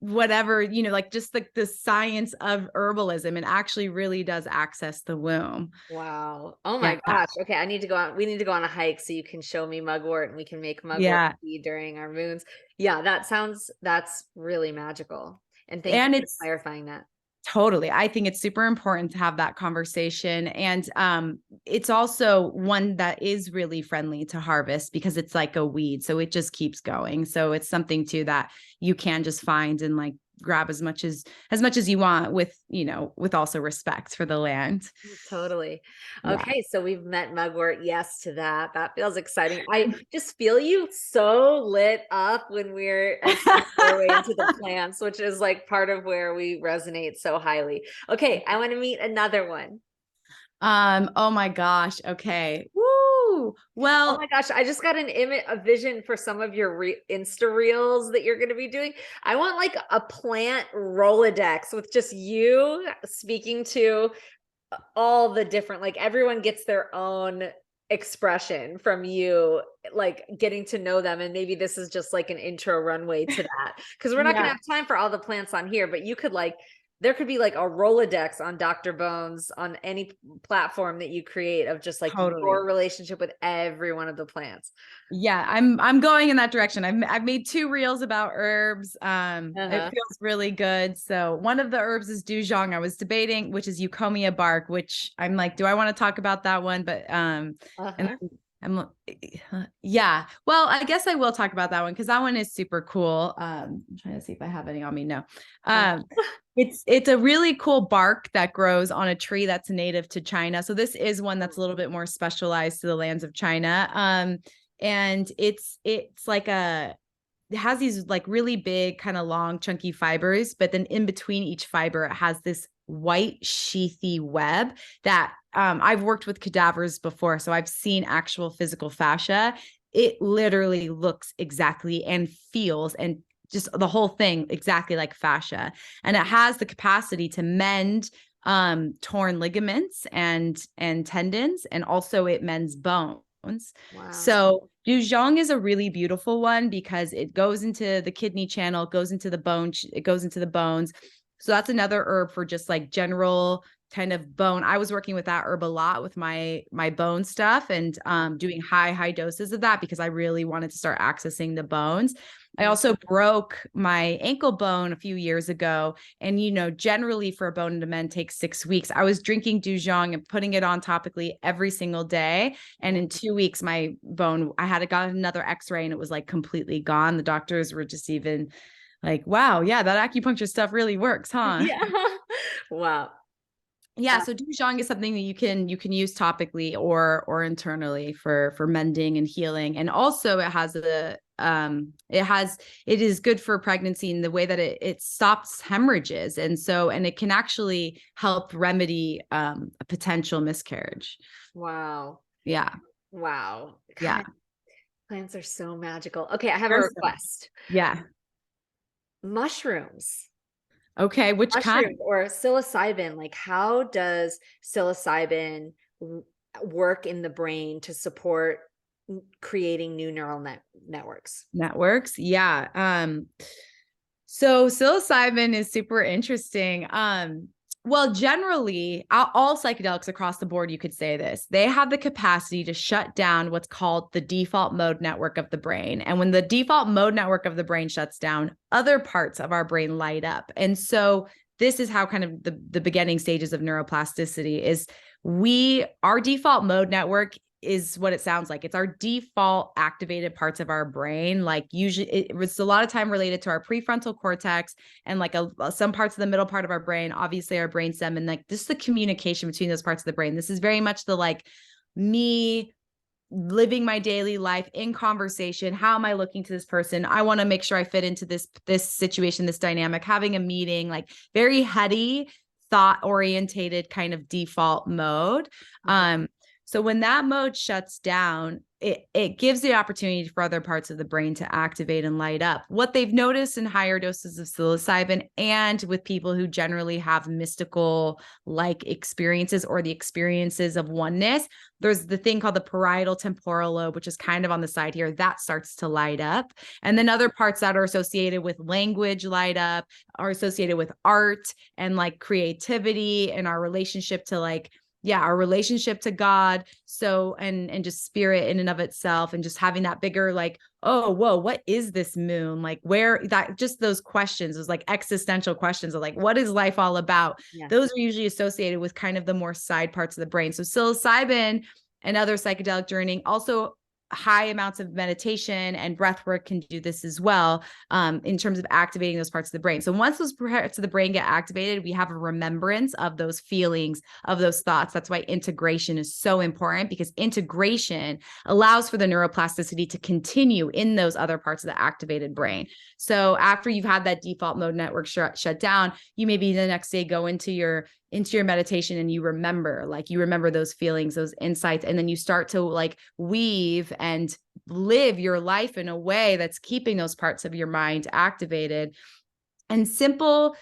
whatever, like just like the science of herbalism, and actually really does access the womb. Wow. Oh my gosh. Okay. We need to go on a hike so you can show me mugwort and we can make mugwort tea during our moons. Yeah, that's really magical. And thank you for clarifying that. Totally. I think it's super important to have that conversation. And it's also one that is really friendly to harvest because it's like a weed. So it just keeps going. So it's something too that you can just find and like grab as much as you want with, with also respect for the land. Totally. Yeah. Okay, so we've met mugwort. Yes to that. That feels exciting. I just feel you so lit up when we're entering our way into the plants, which is like part of where we resonate so highly. Okay, I want to meet another one. Oh my gosh. Okay. Woo. Oh Well, my gosh, I just got an image, a vision for some of your Insta reels that you're going to be doing. I want like a plant Rolodex with just you speaking to all the different, like everyone gets their own expression from you, like getting to know them. And maybe this is just like an intro runway to that, because we're not going to yeah, have time for all the plants on here, but you could like, there could be like a Rolodex on Dr. Bones on any platform that you create of just like totally. your relationship with every one of the plants. Yeah, I'm going in that direction. I've made 2 reels about herbs. It feels really good. So one of the herbs is dujong. I was debating, which is eucommia bark, which I'm like, do I want to talk about that one? But and I'm yeah. Well, I guess I will talk about that one because that one is super cool. I'm trying to see if I have any on me. No. It's a really cool bark that grows on a tree that's native to China. So this is one that's a little bit more specialized to the lands of China. And it's like it has these like really big kind of long chunky fibers, but then in between each fiber it has this white sheathy web that I've worked with cadavers before, so I've seen actual physical fascia. It literally looks exactly and feels and just the whole thing exactly like fascia, and it has the capacity to mend torn ligaments and tendons, and also it mends bones. Wow. So Dujong is a really beautiful one because it goes into the kidney channel, it goes into the bone, it goes into the bones. So that's another herb for just like general kind of bone. I was working with that herb a lot with my bone stuff, and doing high doses of that because I really wanted to start accessing the bones. I also broke my ankle bone a few years ago. And, generally for a bone to mend takes 6 weeks. I was drinking Dujong and putting it on topically every single day. And in 2 weeks, my bone, I had got another x-ray and it was like completely gone. The doctors were just even like, wow, yeah, that acupuncture stuff really works, huh? Yeah. Wow. Yeah, so Dujong is something that you can use topically or internally for mending and healing. And also it is good for pregnancy in the way that it stops hemorrhages. And it can actually help remedy a potential miscarriage. Wow. Yeah. Wow. Yeah. Plants are so magical. Okay, I have a request. Yeah. Mushrooms. Okay, which kind? Or psilocybin. Like, how does psilocybin work in the brain to support creating new neural networks? Yeah. So psilocybin is super interesting. Well, generally, all psychedelics across the board, you could say this, they have the capacity to shut down what's called the default mode network of the brain. And when the default mode network of the brain shuts down, other parts of our brain light up. And so this is how kind of the beginning stages of neuroplasticity is our default mode network is what it sounds like. It's our default activated parts of our brain. Like usually it's a lot of time related to our prefrontal cortex and like some parts of the middle part of our brain, obviously our brainstem. And like this is the communication between those parts of the brain. This is very much the like me living my daily life in conversation. How am I looking to this person? I want to make sure I fit into this situation, this dynamic, having a meeting, like very heady, thought orientated kind of default mode. So when that mode shuts down, it gives the opportunity for other parts of the brain to activate and light up. What they've noticed in higher doses of psilocybin and with people who generally have mystical like experiences or the experiences of oneness, there's the thing called the parietal temporal lobe, which is kind of on the side here, that starts to light up. And then other parts that are associated with language light up, are associated with art and like creativity and our relationship to like, our relationship to God. So, and just spirit in and of itself, and just having that bigger, like, oh, whoa, what is this moon? Like just those questions, those like existential questions of like, what is life all about? Yeah. Those are usually associated with kind of the more side parts of the brain. So psilocybin and other psychedelic journeying also high amounts of meditation and breath work can do this as well, in terms of activating those parts of the brain. So once those parts of the brain get activated, we have a remembrance of those feelings, of those thoughts. That's why integration is so important, because integration allows for the neuroplasticity to continue in those other parts of the activated brain. So after you've had that default mode network shut down, you maybe the next day go into your meditation and you remember those feelings, those insights, and then you start to like weave and live your life in a way that's keeping those parts of your mind activated. And simple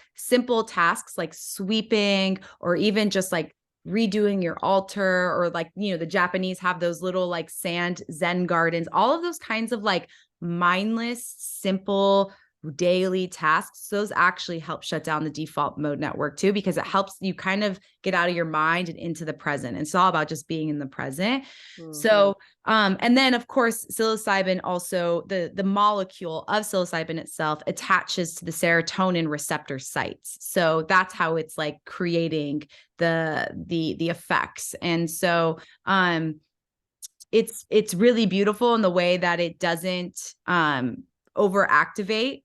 tasks like sweeping, or even just like redoing your altar, or like, the Japanese have those little like sand Zen gardens, all of those kinds of like mindless, simple daily tasks, those actually help shut down the default mode network too, because it helps you kind of get out of your mind and into the present. It's all about just being in the present. Mm-hmm. So, and then of course, psilocybin also, the molecule of psilocybin itself attaches to the serotonin receptor sites. So that's how it's like creating the effects. And so, it's really beautiful in the way that it doesn't, overactivate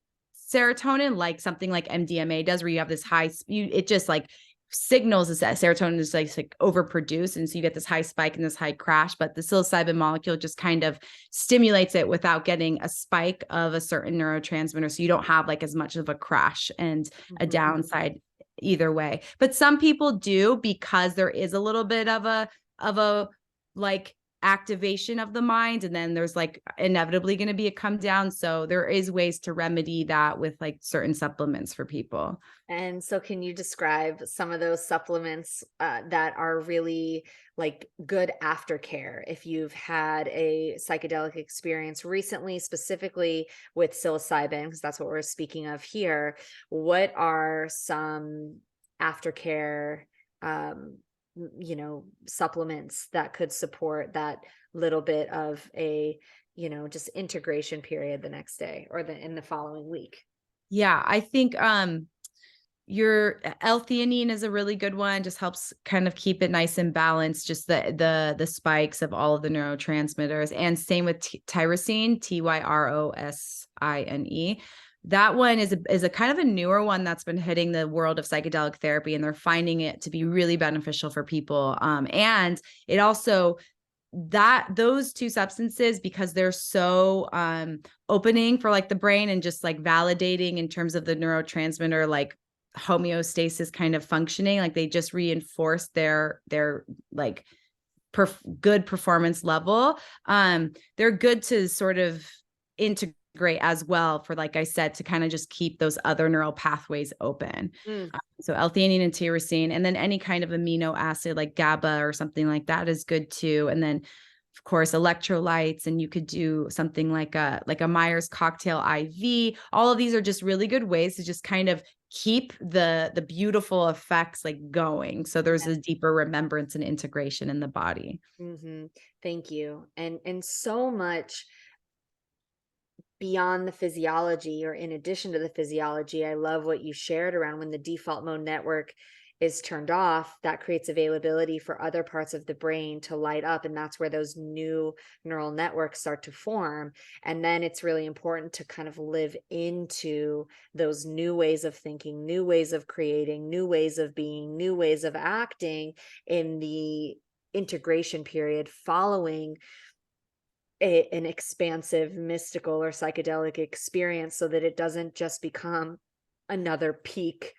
serotonin like something like MDMA does, where you have this high, it just like signals that serotonin is like overproduced. And so you get this high spike and this high crash, but the psilocybin molecule just kind of stimulates it without getting a spike of a certain neurotransmitter. So you don't have like as much of a crash and a downside either way. But some people do, because there is a little bit of a like activation of the mind, and then there's like inevitably going to be a come down. So there is ways to remedy that with like certain supplements for people. And so can you describe some of those supplements that are really like good aftercare if you've had a psychedelic experience recently, specifically with psilocybin, because that's what we're speaking of here? What are some aftercare supplements that could support that little bit of a, just integration period the next day or in the following week? Yeah, I think your L-theanine is a really good one. Just helps kind of keep it nice and balanced, just the spikes of all of the neurotransmitters. And same with tyrosine, Tyrosine. That one is a kind of a newer one that's been hitting the world of psychedelic therapy, and they're finding it to be really beneficial for people. And it also, those two substances, because they're so opening for like the brain and just like validating in terms of the neurotransmitter like homeostasis kind of functioning, like they just reinforce their like good performance level. They're good to sort of integrate as well for, like I said, to kind of just keep those other neural pathways open. So L-theanine and tyrosine, and then any kind of amino acid like GABA or something like that is good too. And then of course electrolytes, and you could do something like a Myers cocktail IV. All of these are just really good ways to just kind of keep the beautiful effects like going. So there's a deeper remembrance and integration in the body. Thank you. And so much beyond the physiology, or in addition to the physiology, I love what you shared around when the default mode network is turned off, that creates availability for other parts of the brain to light up. And that's where those new neural networks start to form. And then it's really important to kind of live into those new ways of thinking, new ways of creating, new ways of being, new ways of acting in the integration period following an expansive, mystical, or psychedelic experience, so that it doesn't just become another peak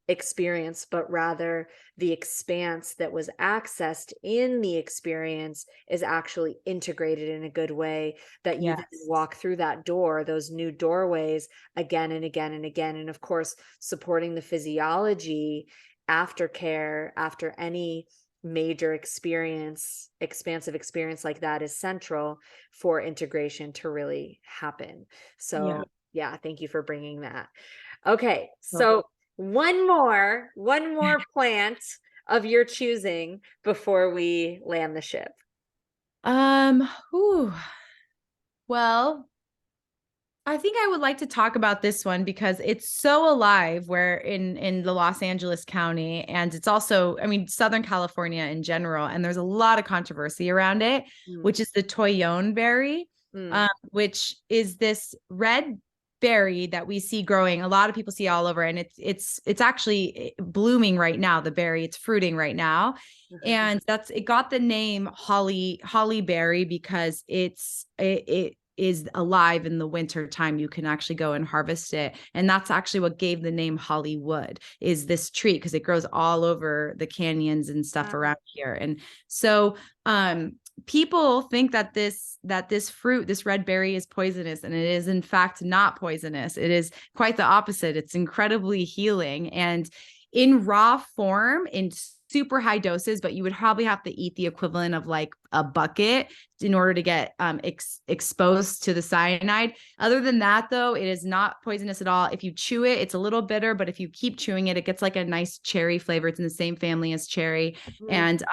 experience, but rather the expanse that was accessed in the experience is actually integrated in a good way, that you walk through that door, those new doorways again and again and again. And of course, supporting the physiology, aftercare after any major expansive experience like that is central for integration to really happen. So yeah, thank you for bringing that. Okay, so one more plant of your choosing before we land the ship. Well, I think I would like to talk about this one because it's so alive where in the Los Angeles County, and it's also, I mean, Southern California in general, and there's a lot of controversy around it, Mm. which is the toyon berry, Mm. which is this red berry that we see growing. A lot of people see all over, and it's actually blooming right now. The berry, it's fruiting right now, Uh-huh. and it got the name holly berry because it is alive in the winter time. You can actually go and harvest it, and that's actually what gave the name Hollywood, is this tree, because it grows all over the canyons and stuff around here. And so people think that this fruit, this red berry, is poisonous, and it is in fact not poisonous. It is quite the opposite. It's incredibly healing, and in raw form, in super high doses, but you would probably have to eat the equivalent of like a bucket in order to get exposed to the cyanide. Other than that, though, it is not poisonous at all. If you chew it, it's a little bitter, but if you keep chewing it, it gets like a nice cherry flavor. It's in the same family as cherry. Mm. And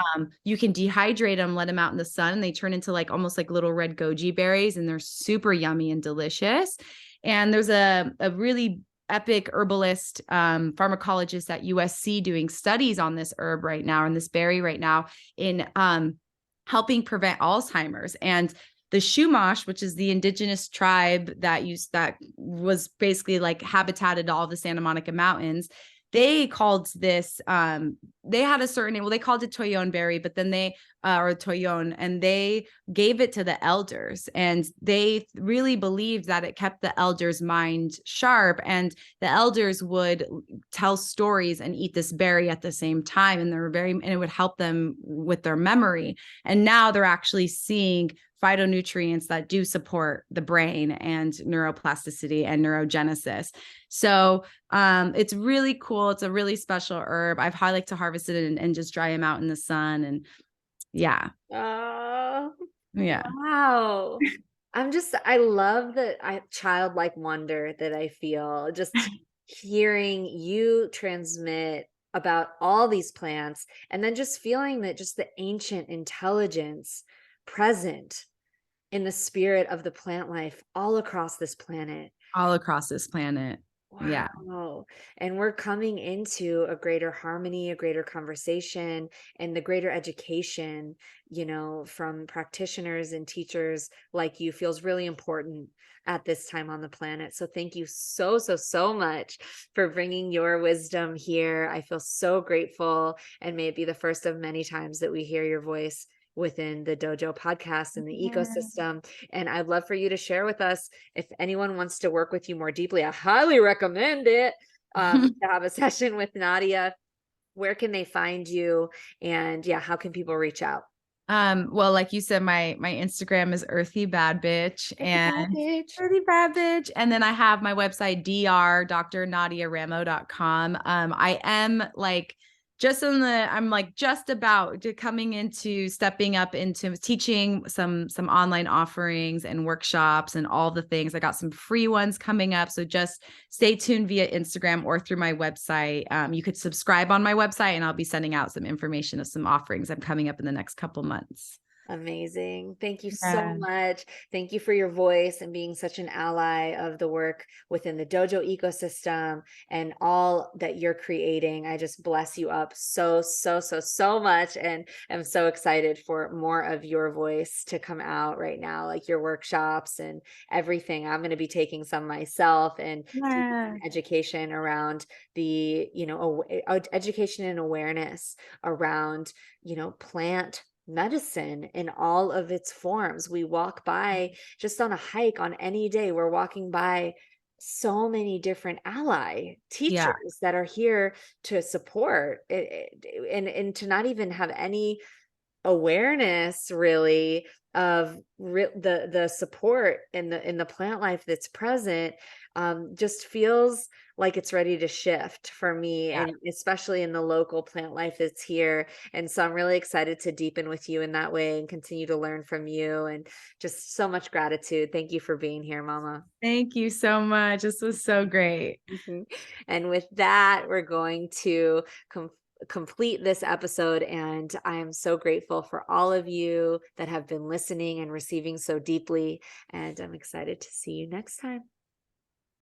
you can dehydrate them, let them out in the sun, and they turn into like almost like little red goji berries, and they're super yummy and delicious. And there's a really epic herbalist, pharmacologist at USC doing studies on this herb right now, and this berry right now, in helping prevent Alzheimer's. And the Chumash, which is the indigenous tribe that was basically like habitated all the Santa Monica Mountains, they called this, they had a certain name. Well, they called it toyon berry, but then or toyon, and they gave it to the elders. And they really believed that it kept the elders' mind sharp. And the elders would tell stories and eat this berry at the same time. And and it would help them with their memory. And now they're actually seeing phytonutrients that do support the brain and neuroplasticity and neurogenesis. So it's really cool. It's a really special herb. I like to harvest it and just dry them out in the sun. And yeah. Oh, Yeah. wow. I love the childlike wonder that I feel just hearing you transmit about all these plants, and then just feeling that just the ancient intelligence present in the spirit of the plant life all across this planet. All across this planet. Yeah. Wow. And we're coming into a greater harmony, a greater conversation, and the greater education, from practitioners and teachers like you feels really important at this time on the planet. So thank you so, so, so much for bringing your wisdom here. I feel so grateful, and may it be the first of many times that we hear your voice within the Dojo podcast and the ecosystem. And I'd love for you to share with us, if anyone wants to work with you more deeply, I highly recommend it, to have a session with Nadia. Where can they find you? And yeah, how can people reach out? Well, like you said, my Instagram is earthy bad bitch, earthy bad bitch. And then I have my website, drnadiaramo.com. I am like I'm like just about to stepping up into teaching some online offerings and workshops and all the things. I got some free ones coming up. So just stay tuned via Instagram or through my website. You could subscribe on my website, and I'll be sending out some information of some offerings I'm coming up in the next couple months. Amazing. Thank you so much. Thank you for your voice and being such an ally of the work within the Dojo ecosystem and all that you're creating. I just bless you up so, so, so, so much. And I'm so excited for more of your voice to come out right now, like your workshops and everything. I'm going to be taking some myself and teaching education around the, education and awareness around, plant medicine in all of its forms. We walk by, just on a hike on any day, we're walking by so many different ally teachers that are here to support it, and to not even have any awareness really of the support in the plant life that's present. Just feels like it's ready to shift for me, and especially in the local plant life that's here. And so I'm really excited to deepen with you in that way and continue to learn from you, and just so much gratitude. Thank you for being here, Mama. Thank you so much. This was so great. And with that, we're going to complete this episode, and I am so grateful for all of you that have been listening and receiving so deeply, and I'm excited to see you next time.